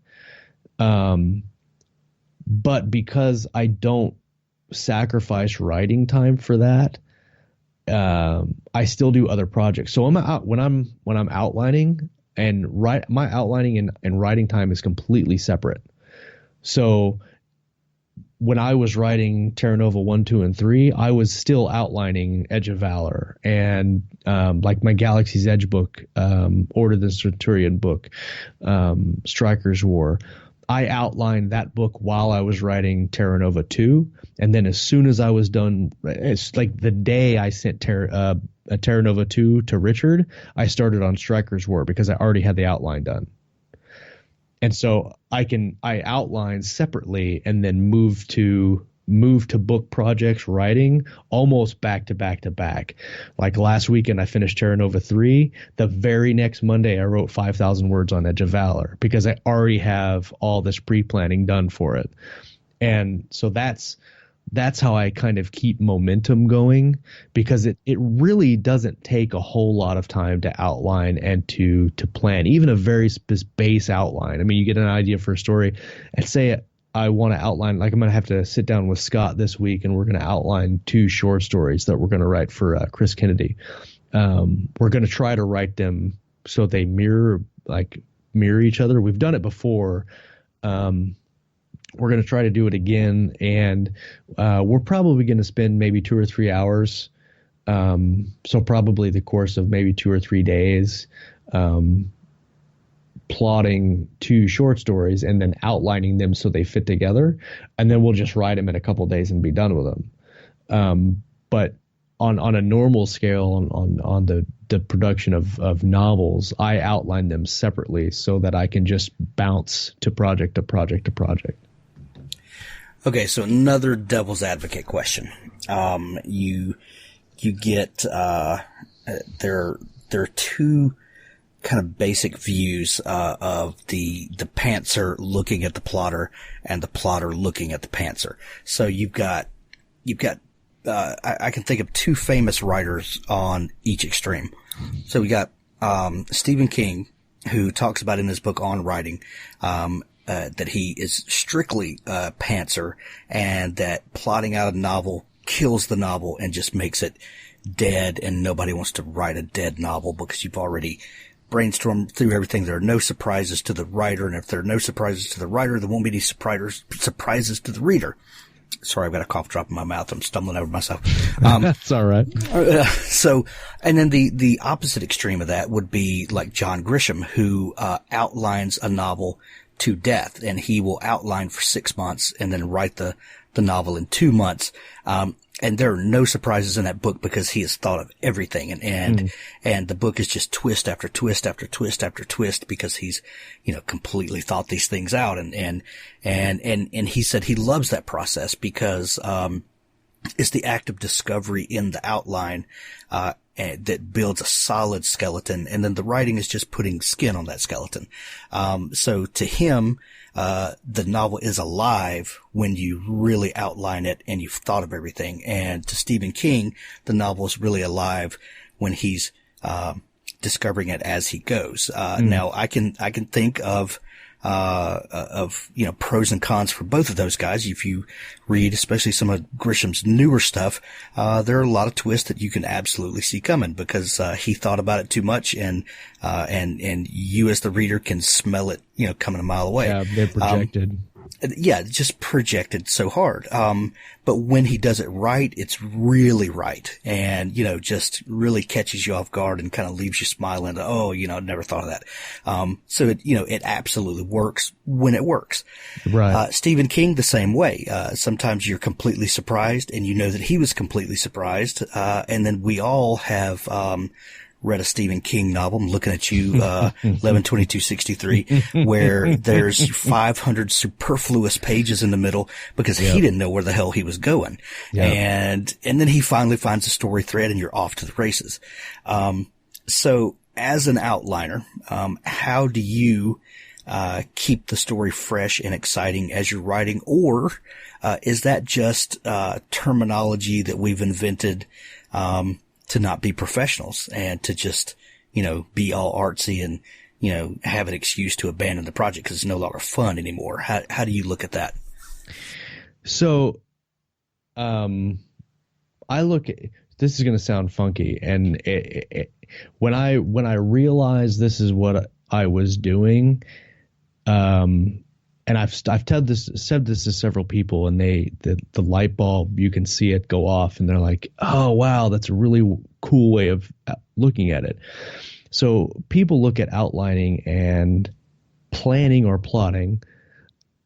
But because I don't sacrifice writing time for that, I still do other projects. So when I'm outlining my outlining and writing time is completely separate. So when I was writing Terra Nova 1, 2, and 3, I was still outlining Edge of Valor and like my Galaxy's Edge book, Order the Centurion book, Striker's War. I outlined that book while I was writing Terra Nova 2. And then as soon as I was done, it's like the day I sent Terra Nova 2 to Richard, I started on Striker's War because I already had the outline done. And so I outline separately and then move to move to book projects writing almost back to back to back. Like last weekend, I finished Terra Nova 3. The very next Monday, I wrote 5,000 words on Edge of Valor because I already have all this pre-planning done for it. And so that's how I kind of keep momentum going, because it really doesn't take a whole lot of time to outline and to plan, even a very base outline. I mean, you get an idea for a story and say I want to outline, like I'm going to have to sit down with Scott this week and we're going to outline 2 short stories that we're going to write for Chris Kennedy. We're going to try to write them so they mirror each other. We've done it before. We're going to try to do it again, and we're probably going to spend maybe 2 or 3 hours. So probably the course of maybe 2 or 3 days, plotting 2 short stories and then outlining them so they fit together. And then we'll just write them in a couple of days and be done with them. But on a normal scale, on the production of novels, I outline them separately so that I can just bounce to project to project to project. Okay, so another devil's advocate question. You get there are 2 kind of basic views of the pantser looking at the plotter and the plotter looking at the pantser. So you've got I can think of 2 famous writers on each extreme. So we got Stephen King, who talks about in his book On Writing that he is strictly pantser, and that plotting out a novel kills the novel and just makes it dead, and nobody wants to write a dead novel because you've already brainstormed through everything. There are no surprises to the writer, and if there are no surprises to the writer, there won't be any surprises to the reader. Sorry, I've got a cough drop in my mouth. I'm stumbling over myself. That's all right. So, and then the opposite extreme of that would be like John Grisham, who outlines a novel to death, and he will outline for 6 months and then write the novel in 2 months. And there are no surprises in that book because he has thought of everything, and the book is just twist after twist after twist after twist because he's, completely thought these things out. And he said he loves that process because, it's the act of discovery in the outline, that builds a solid skeleton, and then the writing is just putting skin on that skeleton. So to him, the novel is alive when you really outline it and you've thought of everything. And to Stephen King, the novel is really alive when he's discovering it as he goes. Now I can think of pros and cons for both of those guys. If you read, especially some of Grisham's newer stuff, there are a lot of twists that you can absolutely see coming because, he thought about it too much, and you as the reader can smell it, coming a mile away. Yeah, they're projected. Just projected so hard. But when he does it right, it's really right. And, just really catches you off guard and kind of leaves you smiling. Oh, I never thought of that. So it absolutely works when it works. Right. Stephen King, the same way. Sometimes you're completely surprised and you know that he was completely surprised. And then we all have, read a Stephen King novel. I'm looking at you, 11/22/63, where there's 500 superfluous pages in the middle because he didn't know where the hell he was going. Yep. And then he finally finds a story thread and you're off to the races. So as an outliner, how do you, keep the story fresh and exciting as you're writing? Or, is that just, terminology that we've invented, to not be professionals and to just, be all artsy and, have an excuse to abandon the project because it's no longer fun anymore? How do you look at that? So, I look at, this is going to sound funky. And when I realized this is what I was doing, and I've said this to several people, and the light bulb, you can see it go off, and they're like, "Oh wow, that's a really cool way of looking at it." So people look at outlining and planning or plotting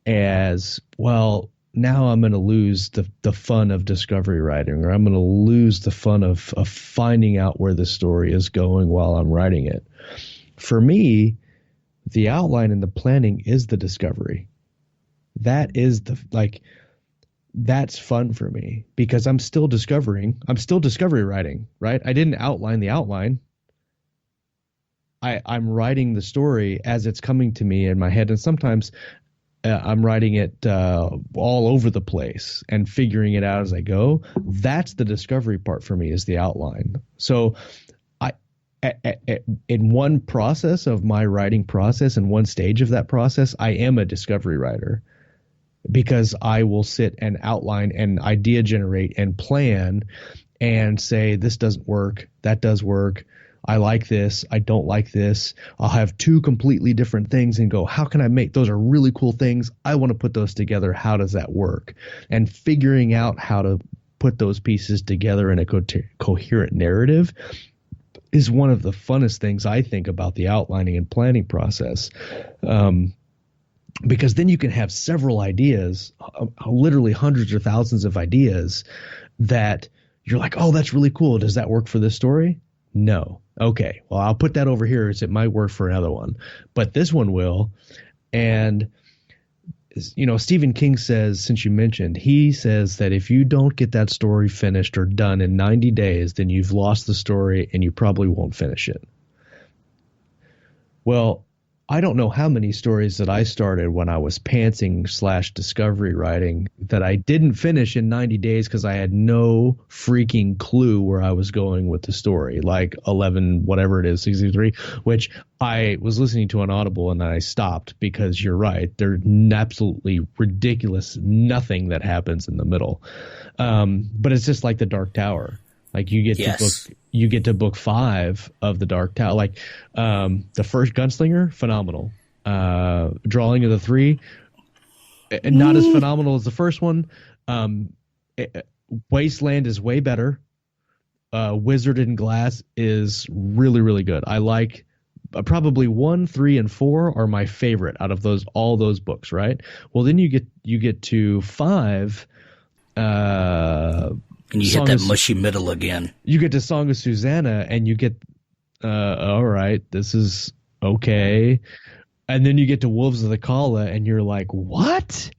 as, well, now I'm going to lose the fun of discovery writing, or I'm going to lose the fun of finding out where the story is going while I'm writing it. For me, the outline and the planning is the discovery. That is that's fun for me because I'm still discovery writing, right? I didn't outline the outline. I'm writing the story as it's coming to me in my head. And sometimes I'm writing it all over the place and figuring it out as I go. That's the discovery part for me, is the outline. So in one process of my writing process, in one stage of that process, I am a discovery writer, because I will sit and outline and idea generate and plan and say, this doesn't work, that does work, I like this, I don't like this. I'll have two completely different things and go, how can I make those? Are really cool things, I want to put those together, how does that work? And figuring out how to put those pieces together in a coherent narrative is one of the funnest things I think about the outlining and planning process. Because then you can have several ideas, literally hundreds or thousands of ideas that you're like, oh, that's really cool. Does that work for this story? No. Okay, well, I'll put that over here as it might work for another one, but this one will. And, you know, Stephen King says, since you mentioned, he says that if you don't get that story finished or done in 90 days, then you've lost the story and you probably won't finish it. Well, I don't know how many stories that I started when I was pantsing / discovery writing that I didn't finish in 90 days because I had no freaking clue where I was going with the story, like 11, whatever it is, 63, which I was listening to on Audible and I stopped because you're right. There's absolutely ridiculous nothing that happens in the middle. But it's just like the Dark Tower. Like you get to book 5 of the Dark Tower. Like the first Gunslinger, phenomenal. Drawing of the 3, not as phenomenal as the first one. Wasteland is way better. Wizard in Glass is really, really good. I like probably 1, 3, and 4 are my favorite out of all those books. Right. Well, then you get to 5. And you hit that mushy middle again. You get to Song of Susanna and you get, all right, this is okay. And then you get to Wolves of the Kala and you're like, what?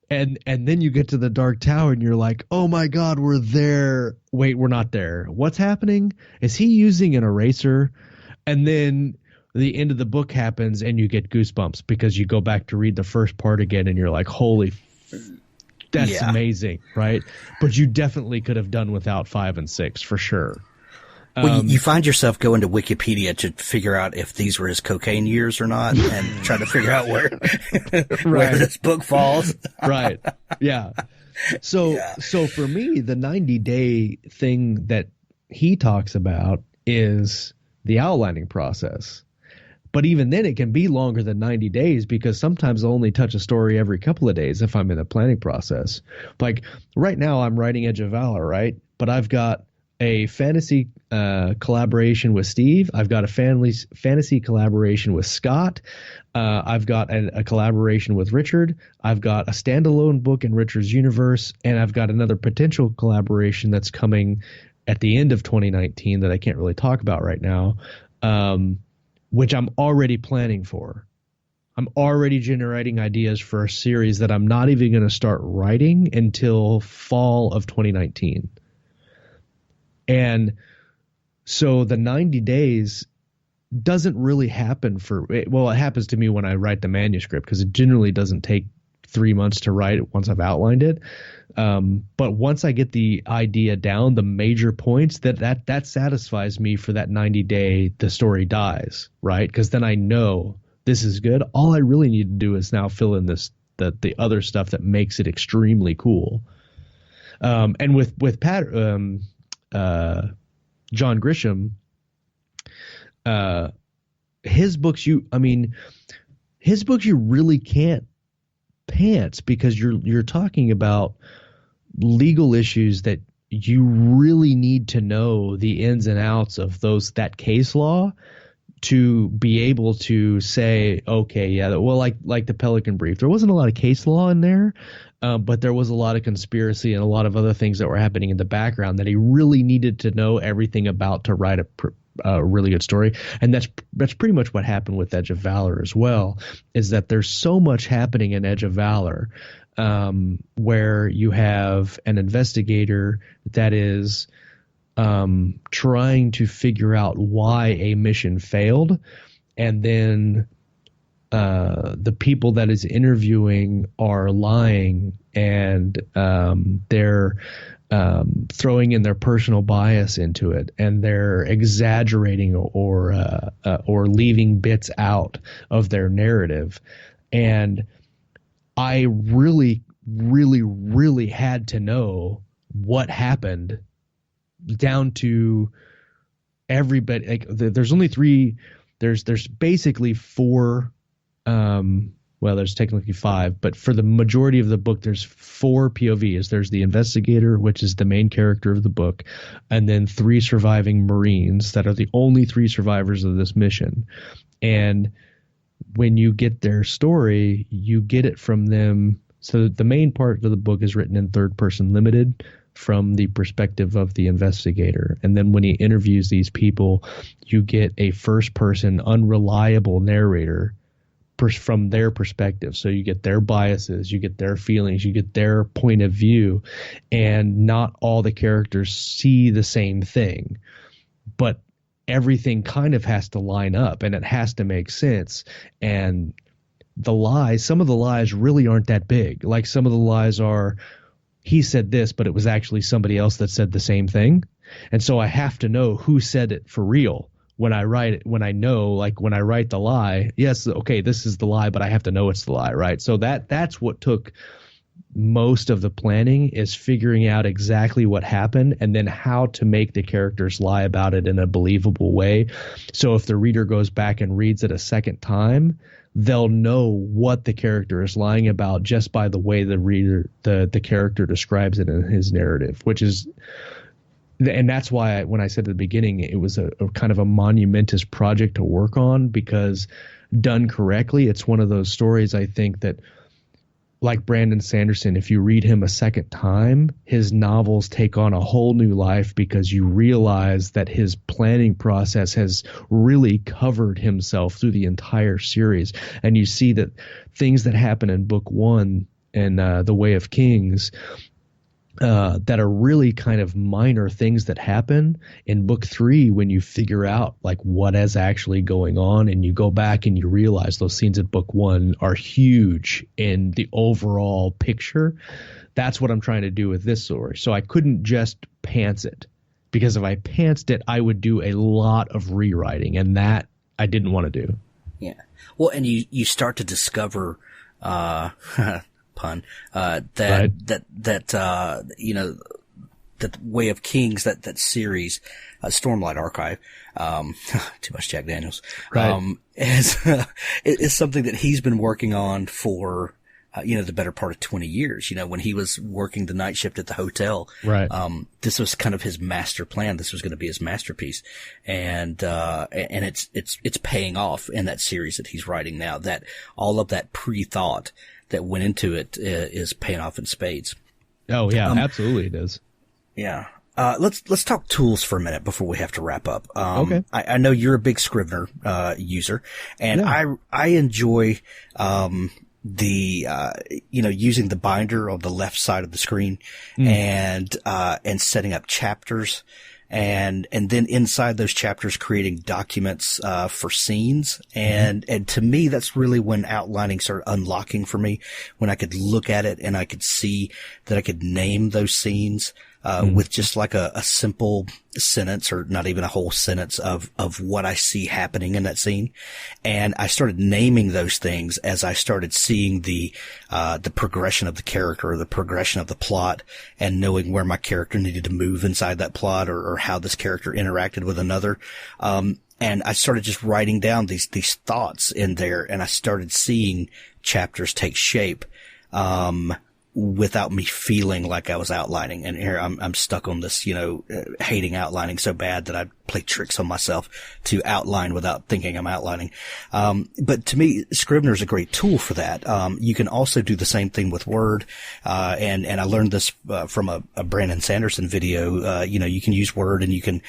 And then you get to the Dark Tower and you're like, oh my God, we're there. Wait, we're not there. What's happening? Is he using an eraser? And then the end of the book happens and you get goosebumps because you go back to read the first part again and you're like, holy that's amazing, right? But you definitely could have done without 5 and 6 for sure. Well, you find yourself going to Wikipedia to figure out if these were his cocaine years or not, and try to figure out where this book falls. Right. Yeah. So for me, the 90-day thing that he talks about is the outlining process. But even then, it can be longer than 90 days because sometimes I'll only touch a story every couple of days if I'm in the planning process. Like right now, I'm writing Edge of Valor, right? But I've got a fantasy collaboration with Steve. I've got a fantasy collaboration with Scott. I've got a collaboration with Richard. I've got a standalone book in Richard's universe. And I've got another potential collaboration that's coming at the end of 2019 that I can't really talk about right now. Which I'm already planning for. I'm already generating ideas for a series that I'm not even going to start writing until fall of 2019. And so the 90 days doesn't really happen it happens to me when I write the manuscript because it generally doesn't take 3 months to write it once I've outlined it. But once I get the idea down, the major points, that satisfies me for that 90-day, the story dies, right? Because then I know this is good. All I really need to do is now fill in the other stuff that makes it extremely cool. And with John Grisham, his books you really can't pants because you're talking about legal issues that you really need to know the ins and outs of that case law to be able to say, okay, yeah, well, like the Pelican Brief, there wasn't a lot of case law in there, but there was a lot of conspiracy and a lot of other things that were happening in the background that he really needed to know everything about to write a really good story. And that's pretty much what happened with Edge of Valor as well, is that there's so much happening in Edge of Valor where you have an investigator that is trying to figure out why a mission failed, and then the people that is interviewing are lying, and they're throwing in their personal bias into it, and they're exaggerating or leaving bits out of their narrative. And I really, really, really had to know what happened down to everybody. Like there's only three. There's basically four. Well, there's technically five, but for the majority of the book, there's four POVs. There's the investigator, which is the main character of the book, and then three surviving Marines that are the only three survivors of this mission. And when you get their story, you get it from them. So the main part of the book is written in third person limited from the perspective of the investigator. And then when he interviews these people, you get a first person unreliable narrator from their perspective. So you get their biases, you get their feelings, you get their point of view, and not all the characters see the same thing, but everything kind of has to line up and it has to make sense. And some of the lies really aren't that big. Like some of the lies are, he said this, but it was actually somebody else that said the same thing. And so I have to know who said it for real. When I write it, when I write the lie, yes, okay, this is the lie, but I have to know it's the lie, right? So that's what took most of the planning, is figuring out exactly what happened and then how to make the characters lie about it in a believable way. So if the reader goes back and reads it a second time, they'll know what the character is lying about just by the way the character describes it in his narrative, and that's why when I said at the beginning, it was a kind of a monumentous project to work on, because done correctly, it's one of those stories, I think, that like Brandon Sanderson, if you read him a second time, his novels take on a whole new life, because you realize that his planning process has really covered himself through the entire series. And you see that things that happen in book one and The Way of Kings, that are really kind of minor things that happen in book three, when you figure out like what is actually going on and you go back and you realize those scenes in book one are huge in the overall picture. That's what I'm trying to do with this story. So I couldn't just pants it, because if I pantsed it, I would do a lot of rewriting, and that I didn't want to do. Yeah. Well, and you start to discover, pun, that Way of Kings, that series, Stormlight Archive, too much Jack Daniels, right. is something that he's been working on for, the better part of 20 years. When he was working the night shift at the hotel, right. This was kind of his master plan. This was going to be his masterpiece. And it's paying off in that series that he's writing now, that all of that pre-thought that went into it is paying off in spades. Oh yeah, absolutely it is. Yeah. Let's talk tools for a minute before we have to wrap up. Okay. I know you're a big Scrivener, user, and yeah. I enjoy, using the binder on the left side of the screen and setting up chapters. And then inside those chapters, creating documents, for scenes. And to me, that's really when outlining started unlocking for me, when I could look at it and I could see that I could name those scenes, with just like a simple sentence, or not even a whole sentence of what I see happening in that scene. And I started naming those things as I started seeing the progression of the character, or the progression of the plot, and knowing where my character needed to move inside that plot, or how this character interacted with another. And I started just writing down these thoughts in there, and I started seeing chapters take shape. without me feeling like I was outlining. And here I'm stuck on this, hating outlining so bad that I play tricks on myself to outline without thinking I'm outlining. But to me, Scrivener is a great tool for that. You can also do the same thing with Word. And I learned this, from a Brandon Sanderson video. You can use Word and you can,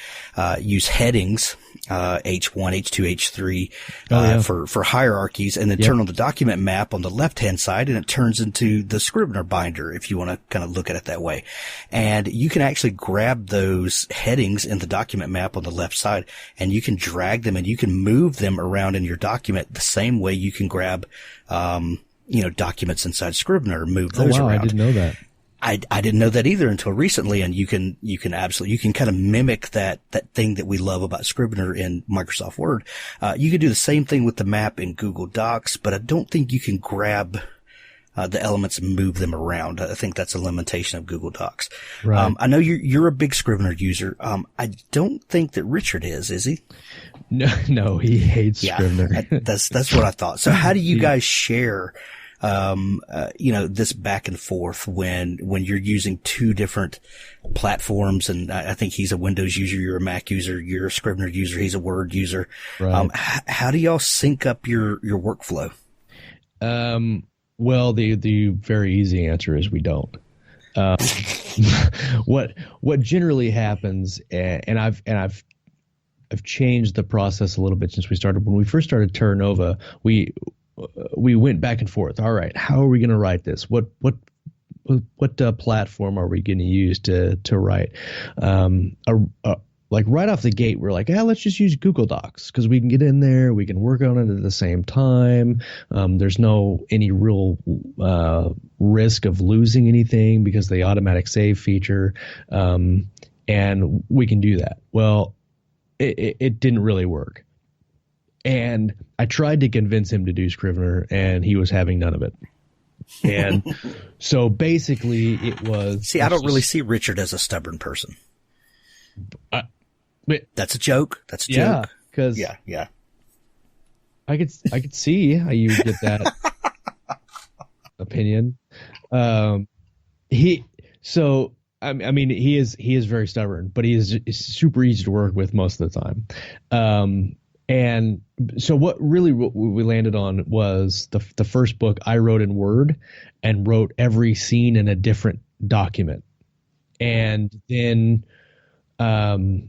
use headings, H1, H2, H3, for hierarchies, and then turn on the document map on the left-hand side, and it turns into the Scrivener binder, if you want to kind of look at it that way. And you can actually grab those headings in the document map on the left side, and you can drag them and you can move them around in your document the same way you can grab, documents inside Scrivener, move those around. I didn't know that. I didn't know that either until recently, and you can kind of mimic that thing that we love about Scrivener in Microsoft Word. You can do the same thing with the map in Google Docs, but I don't think you can grab the elements and move them around. I think that's a limitation of Google Docs. Right. I know you're a big Scrivener user. I don't think that Richard is he? No, he hates Scrivener. That's what I thought. So how do you guys share this back and forth when you're using two different platforms? And I think he's a Windows user, you're a Mac user, you're a Scrivener user, he's a Word user. Right. How do y'all sync up your workflow? Well, the very easy answer is we don't. What generally happens, and I've changed the process a little bit since we started. When we first started Terra Nova, we went back and forth. All right, how are we going to write this? What platform are we going to use to write? Like right off the gate, we're like, let's just use Google Docs because we can get in there, we can work on it at the same time. There's any real risk of losing anything because of the automatic save feature, and we can do that. Well, it didn't really work. And I tried to convince him to do Scrivener, and he was having none of it. And so basically it was... See, I don't really see Richard as a stubborn person. That's a joke. That's a joke. Because yeah. I could see how you get that opinion. He is very stubborn, but he is super easy to work with most of the time. And so what we landed on was the first book I wrote in Word and wrote every scene in a different document. And then the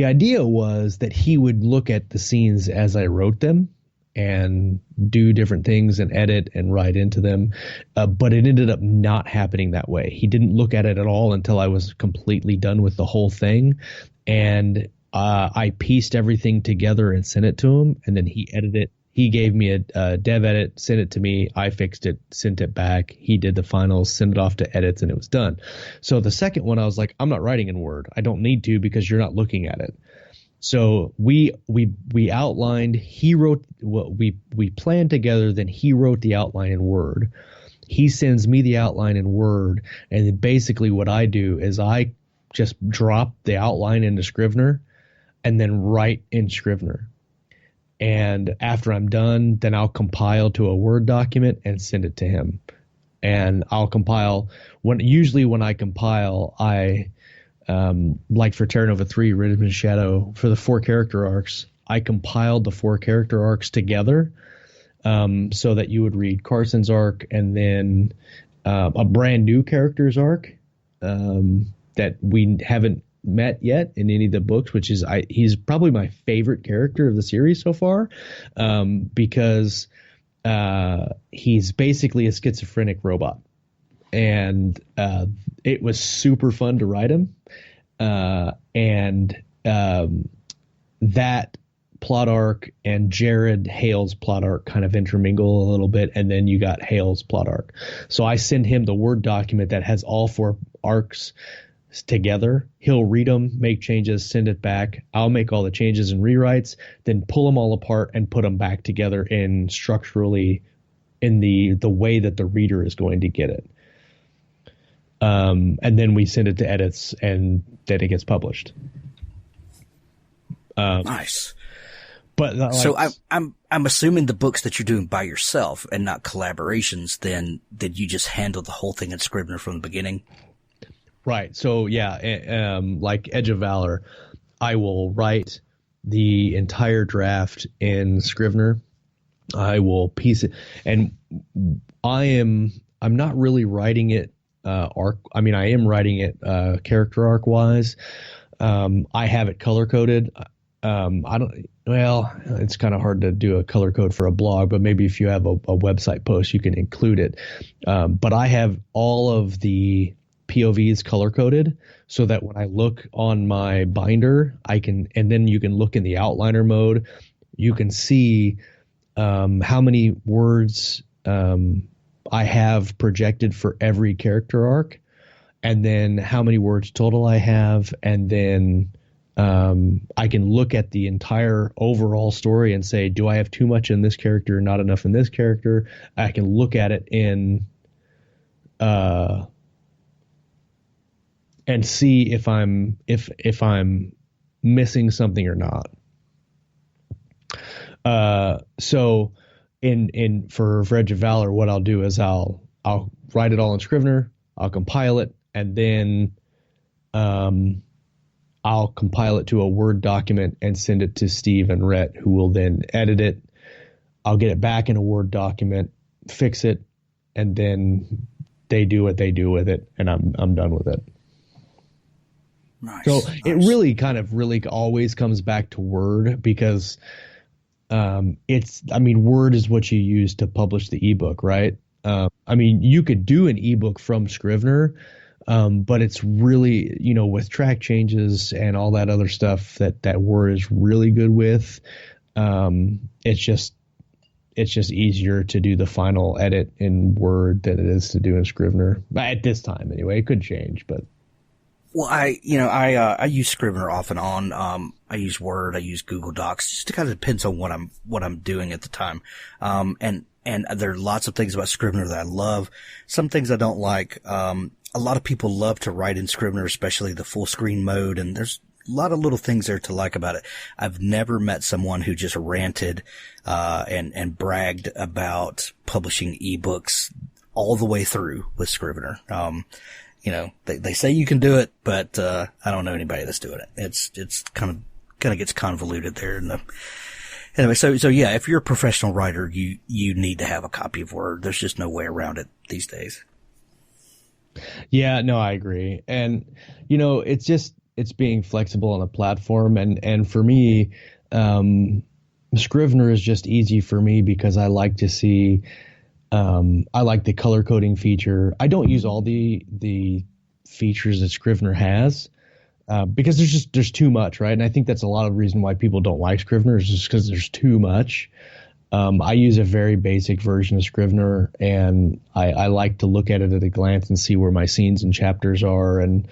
idea was that he would look at the scenes as I wrote them and do different things and edit and write into them. But it ended up not happening that way. He didn't look at it at all until I was completely done with the whole thing. And I pieced everything together and sent it to him, and then he edited it. He gave me a dev edit, sent it to me. I fixed it, sent it back. He did the finals, sent it off to edits, and it was done. So the second one, I was like, I'm not writing in Word. I don't need to because you're not looking at it. So we outlined. He wrote what we planned together. Then he wrote the outline in Word. He sends me the outline in Word, and then basically what I do is I just drop the outline into Scrivener, and then write in Scrivener. And after I'm done, then I'll compile to a Word document and send it to him. And I'll compile when I compile, I like for Terra Nova 3, Rhythm and Shadow, for the 4 character arcs, I compiled the 4 character arcs together, so that you would read Carson's arc and then a brand new character's arc that we haven't met yet in any of the books, which is he's probably my favorite character of the series so far, because he's basically a schizophrenic robot, and it was super fun to write him, and that plot arc and Jared Hale's plot arc kind of intermingle a little bit, and then you got Hale's plot arc. So I send him the Word document that has all 4 arcs together. He'll read them, make changes, send it back. I'll make all the changes and rewrites, then pull them all apart and put them back together in structurally in the way that the reader is going to get it. And then we send it to edits, and then it gets published. Nice. But so I'm assuming the books that you're doing by yourself and not collaborations, then did you just handle the whole thing in Scrivener from the beginning? Right. So yeah, like Edge of Valor, I will write the entire draft in Scrivener. I will piece it, and I'm not really writing it arc. I mean, I am writing it character arc wise. I have it color coded. I don't. Well, it's kind of hard to do a color code for a blog, but maybe if you have a website post, you can include it. But I have all of the POVs color coded so that when I look on my binder, I can, and then you can look in the outliner mode. You can see how many words I have projected for every character arc, and then how many words total I have, and then I can look at the entire overall story and say, do I have too much in this character, not enough in this character? I can look at it in and see if I'm missing something or not. So for Edge of Valor, what I'll do is I'll write it all in Scrivener, I'll compile it, and then I'll compile it to a Word document and send it to Steve and Rhett, who will then edit it. I'll get it back in a Word document, fix it, and then they do what they do with it, and I'm done with it. Nice. So it really always comes back to Word, because Word is what you use to publish the ebook, right? You could do an ebook from Scrivener, but it's really, with track changes and all that other stuff that Word is really good with. It's just easier to do the final edit in Word than it is to do in Scrivener. At this time, anyway. It could change, but. Well, I use Scrivener off and on. I use Word, I use Google Docs. Just kind of depends on what I'm doing at the time. And there are lots of things about Scrivener that I love. Some things I don't like. A lot of people love to write in Scrivener, especially the full screen mode. And there's a lot of little things there to like about it. I've never met someone who just ranted, and bragged about publishing ebooks all the way through with Scrivener. They say you can do it, but I don't know anybody that's doing it. It's kind of gets convoluted there. Anyway, so yeah, if you're a professional writer, you need to have a copy of Word. There's just no way around it these days. Yeah, no, I agree. And it's being flexible on the platform, and for me, Scrivener is just easy for me because I like to see. I like the color coding feature. I don't use all the features that Scrivener has, because there's too much, right? And I think that's a lot of the reason why people don't like Scrivener is just because there's too much. I use a very basic version of Scrivener, and I like to look at it at a glance and see where my scenes and chapters are, and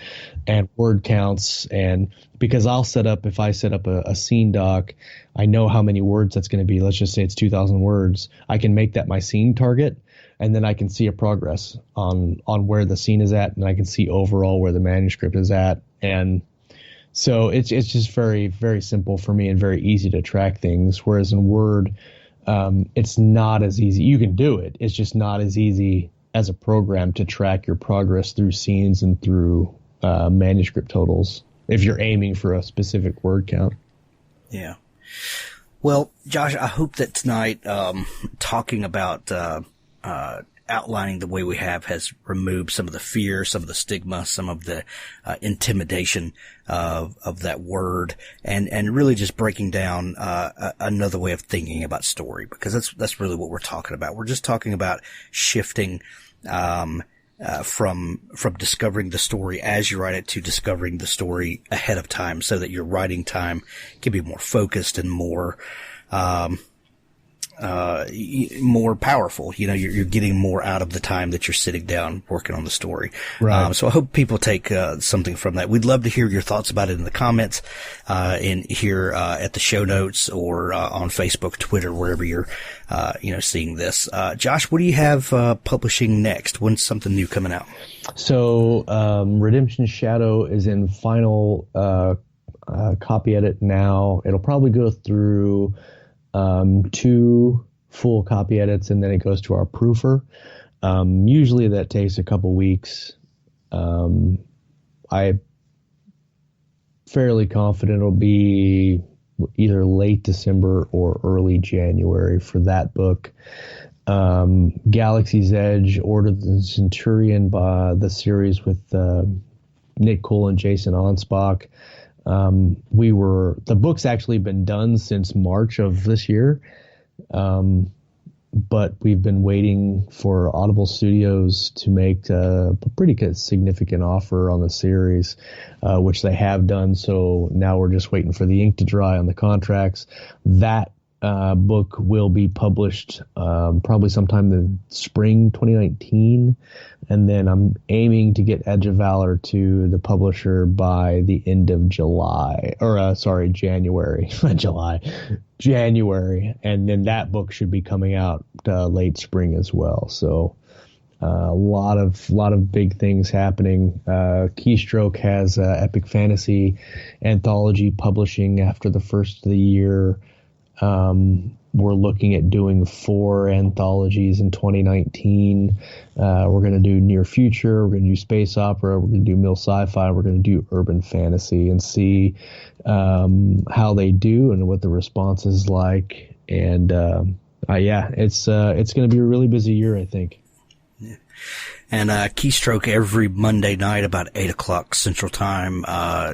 word counts. And because if I set up a scene doc, I know how many words that's going to be. Let's just say it's 2,000 words. I can make that my scene target, and then I can see a progress on where the scene is at, and I can see overall where the manuscript is at. And so it's just very, very simple for me and very easy to track things. Whereas in Word, it's not as easy. You can do it. It's just not as easy as a program to track your progress through scenes and through manuscript totals if you're aiming for a specific word count. Yeah. Well, Josh, I hope that tonight, talking about outlining the way we have has removed some of the fear, some of the stigma, some of the intimidation of that word, and really just breaking down another way of thinking about story, because that's really what we're talking about. We're just talking about shifting from discovering the story as you write it to discovering the story ahead of time, so that your writing time can be more focused and more powerful. You're getting more out of the time that you're sitting down working on the story. Right. So I hope people take something from that. We'd love to hear your thoughts about it in the comments, in here at the show notes, or on Facebook, Twitter, wherever you're seeing this. Josh, what do you have publishing next? When's something new coming out? So Redemption Shadow is in final copy edit now. It'll probably go through 2 full copy edits, and then it goes to our proofer. Usually that takes a couple weeks. I'm fairly confident it'll be either late December or early January for that book. Galaxy's Edge, Order of the Centurion, by the series with Nick Cole and Jason Onspach. The book's actually been done since March of this year, but we've been waiting for Audible Studios to make a pretty significant offer on the series, which they have done. So now we're just waiting for the ink to dry on the contracts. That book will be published probably sometime in spring 2019, and then I'm aiming to get Edge of Valor to the publisher by the end of January, January, and then that book should be coming out late spring as well. So a lot of big things happening. Keystroke has Epic Fantasy Anthology publishing after the first of the year. We're looking at doing 4 anthologies in 2019. We're going to do near future. We're going to do space opera. We're going to do mill sci-fi. We're going to do urban fantasy and see how they do and what the response is like. And it's going to be a really busy year, I think. Yeah. And Keystroke every Monday night about 8 o'clock Central Time.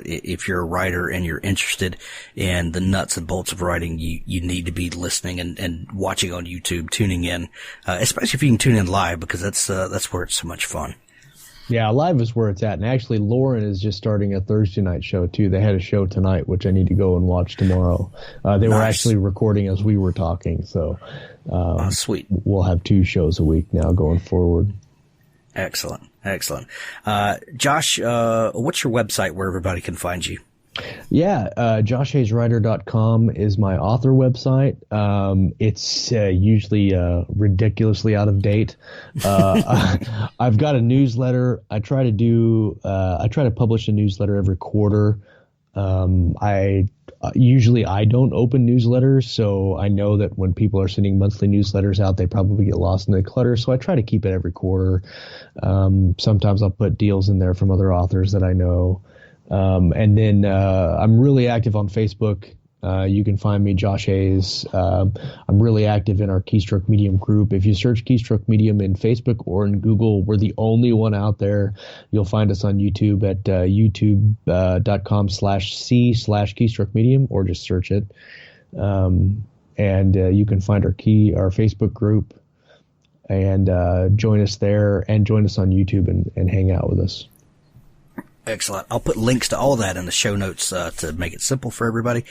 If you're a writer and you're interested in the nuts and bolts of writing, you need to be listening and watching on YouTube, tuning in, especially if you can tune in live, because that's where it's so much fun. Yeah, live is where it's at. And actually, Lauren is just starting a Thursday night show, too. They had a show tonight, which I need to go and watch tomorrow. They were actually recording as we were talking. So sweet. We'll have 2 shows a week now going forward. Excellent. Josh, what's your website where everybody can find you? Yeah, joshhayeswriter.com is my author website. It's usually ridiculously out of date. I've got a newsletter. I try to publish a newsletter every quarter. I don't open newsletters, so I know that when people are sending monthly newsletters out, they probably get lost in the clutter. So I try to keep it every quarter. Sometimes I'll put deals in there from other authors that I know. And then I'm really active on Facebook. You can find me, Josh Hayes. I'm really active in our Keystroke Medium group. If you search Keystroke Medium in Facebook or in Google, we're the only one out there. You'll find us on YouTube at youtube.com/c/Keystroke Medium, or just search it. And you can find our Facebook group and join us there, and join us on YouTube and hang out with us. Excellent. I'll put links to all that in the show notes to make it simple for everybody.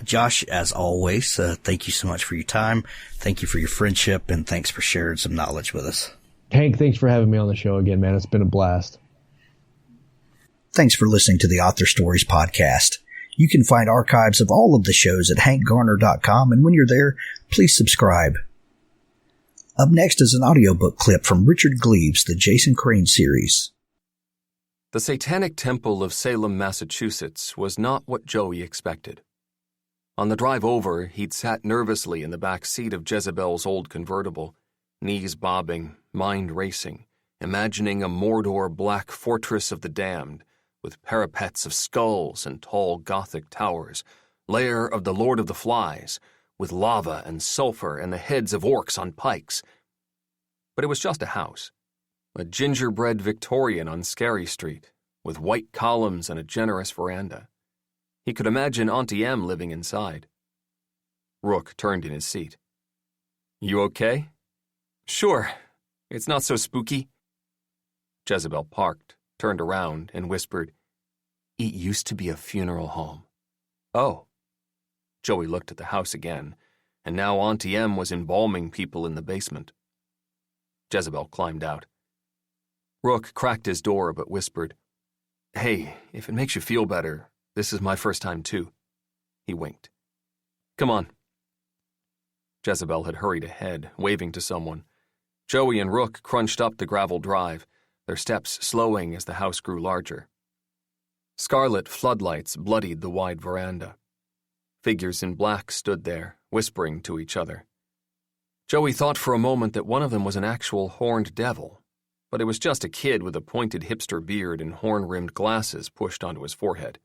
Josh, as always, thank you so much for your time. Thank you for your friendship, and thanks for sharing some knowledge with us. Hank, thanks for having me on the show again, man. It's been a blast. Thanks for listening to the Author Stories podcast. You can find archives of all of the shows at hankgarner.com, and when you're there, please subscribe. Up next is an audiobook clip from Richard Gleaves' The Jason Crane series. The Satanic Temple of Salem, Massachusetts was not what Joey expected. On the drive over, he'd sat nervously in the back seat of Jezebel's old convertible, knees bobbing, mind racing, imagining a Mordor black fortress of the damned, with parapets of skulls and tall Gothic towers, lair of the Lord of the Flies, with lava and sulfur and the heads of orcs on pikes. But it was just a house. A gingerbread Victorian on Scary Street, with white columns and a generous veranda. He could imagine Auntie Em living inside. Rook turned in his seat. "You okay?" "Sure. It's not so spooky." Jezebel parked, turned around, and whispered, "It used to be a funeral home." "Oh." Joey looked at the house again, and now Auntie Em was embalming people in the basement. Jezebel climbed out. Rook cracked his door but whispered, "Hey, if it makes you feel better, this is my first time too." He winked. "Come on." Jezebel had hurried ahead, waving to someone. Joey and Rook crunched up the gravel drive, their steps slowing as the house grew larger. Scarlet floodlights bloodied the wide veranda. Figures in black stood there, whispering to each other. Joey thought for a moment that one of them was an actual horned devil, but it was just a kid with a pointed hipster beard and horn-rimmed glasses pushed onto his forehead.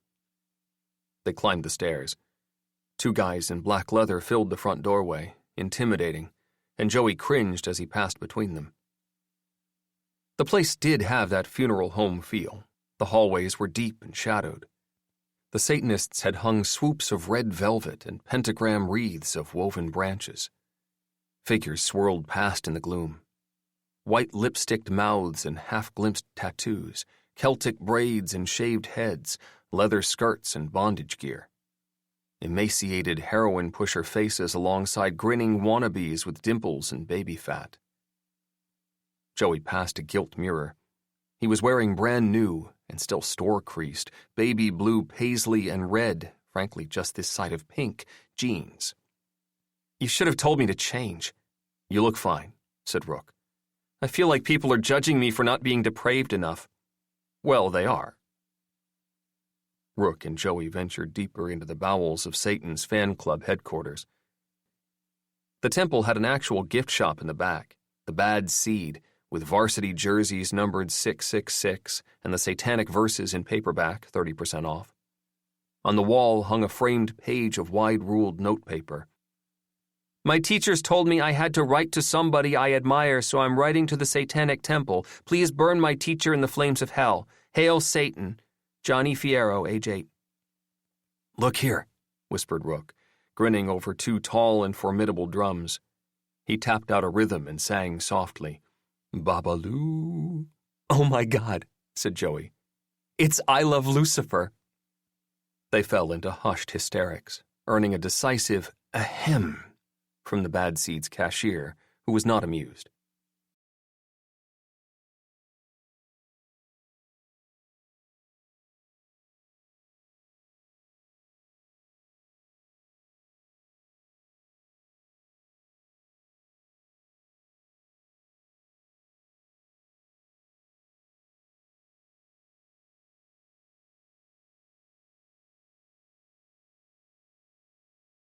They climbed the stairs. 2 guys in black leather filled the front doorway, intimidating, and Joey cringed as he passed between them. The place did have that funeral home feel. The hallways were deep and shadowed. The Satanists had hung swoops of red velvet and pentagram wreaths of woven branches. Figures swirled past in the gloom. White lipsticked mouths and half-glimpsed tattoos, Celtic braids and shaved heads, leather skirts and bondage gear. Emaciated heroin-pusher faces alongside grinning wannabes with dimples and baby fat. Joey passed a gilt mirror. He was wearing brand new, and still store-creased, baby blue paisley and red, frankly just this side of pink, jeans. "You should have told me to change." "You look fine," said Rook. "I feel like people are judging me for not being depraved enough." "Well, they are." Rook and Joey ventured deeper into the bowels of Satan's fan club headquarters. The temple had an actual gift shop in the back, the Bad Seed, with varsity jerseys numbered 666 and the Satanic Verses in paperback, 30% off. On the wall hung a framed page of wide-ruled notepaper. "My teachers told me I had to write to somebody I admire, so I'm writing to the Satanic Temple. Please burn my teacher in the flames of hell. Hail Satan. Johnny Fierro, age 8. "Look here," whispered Rook, grinning over 2 tall and formidable drums. He tapped out a rhythm and sang softly, "Babaloo." "Oh my God," said Joey. "It's I Love Lucifer." They fell into hushed hysterics, earning a decisive ahem from the Bad Seed's cashier, who was not amused.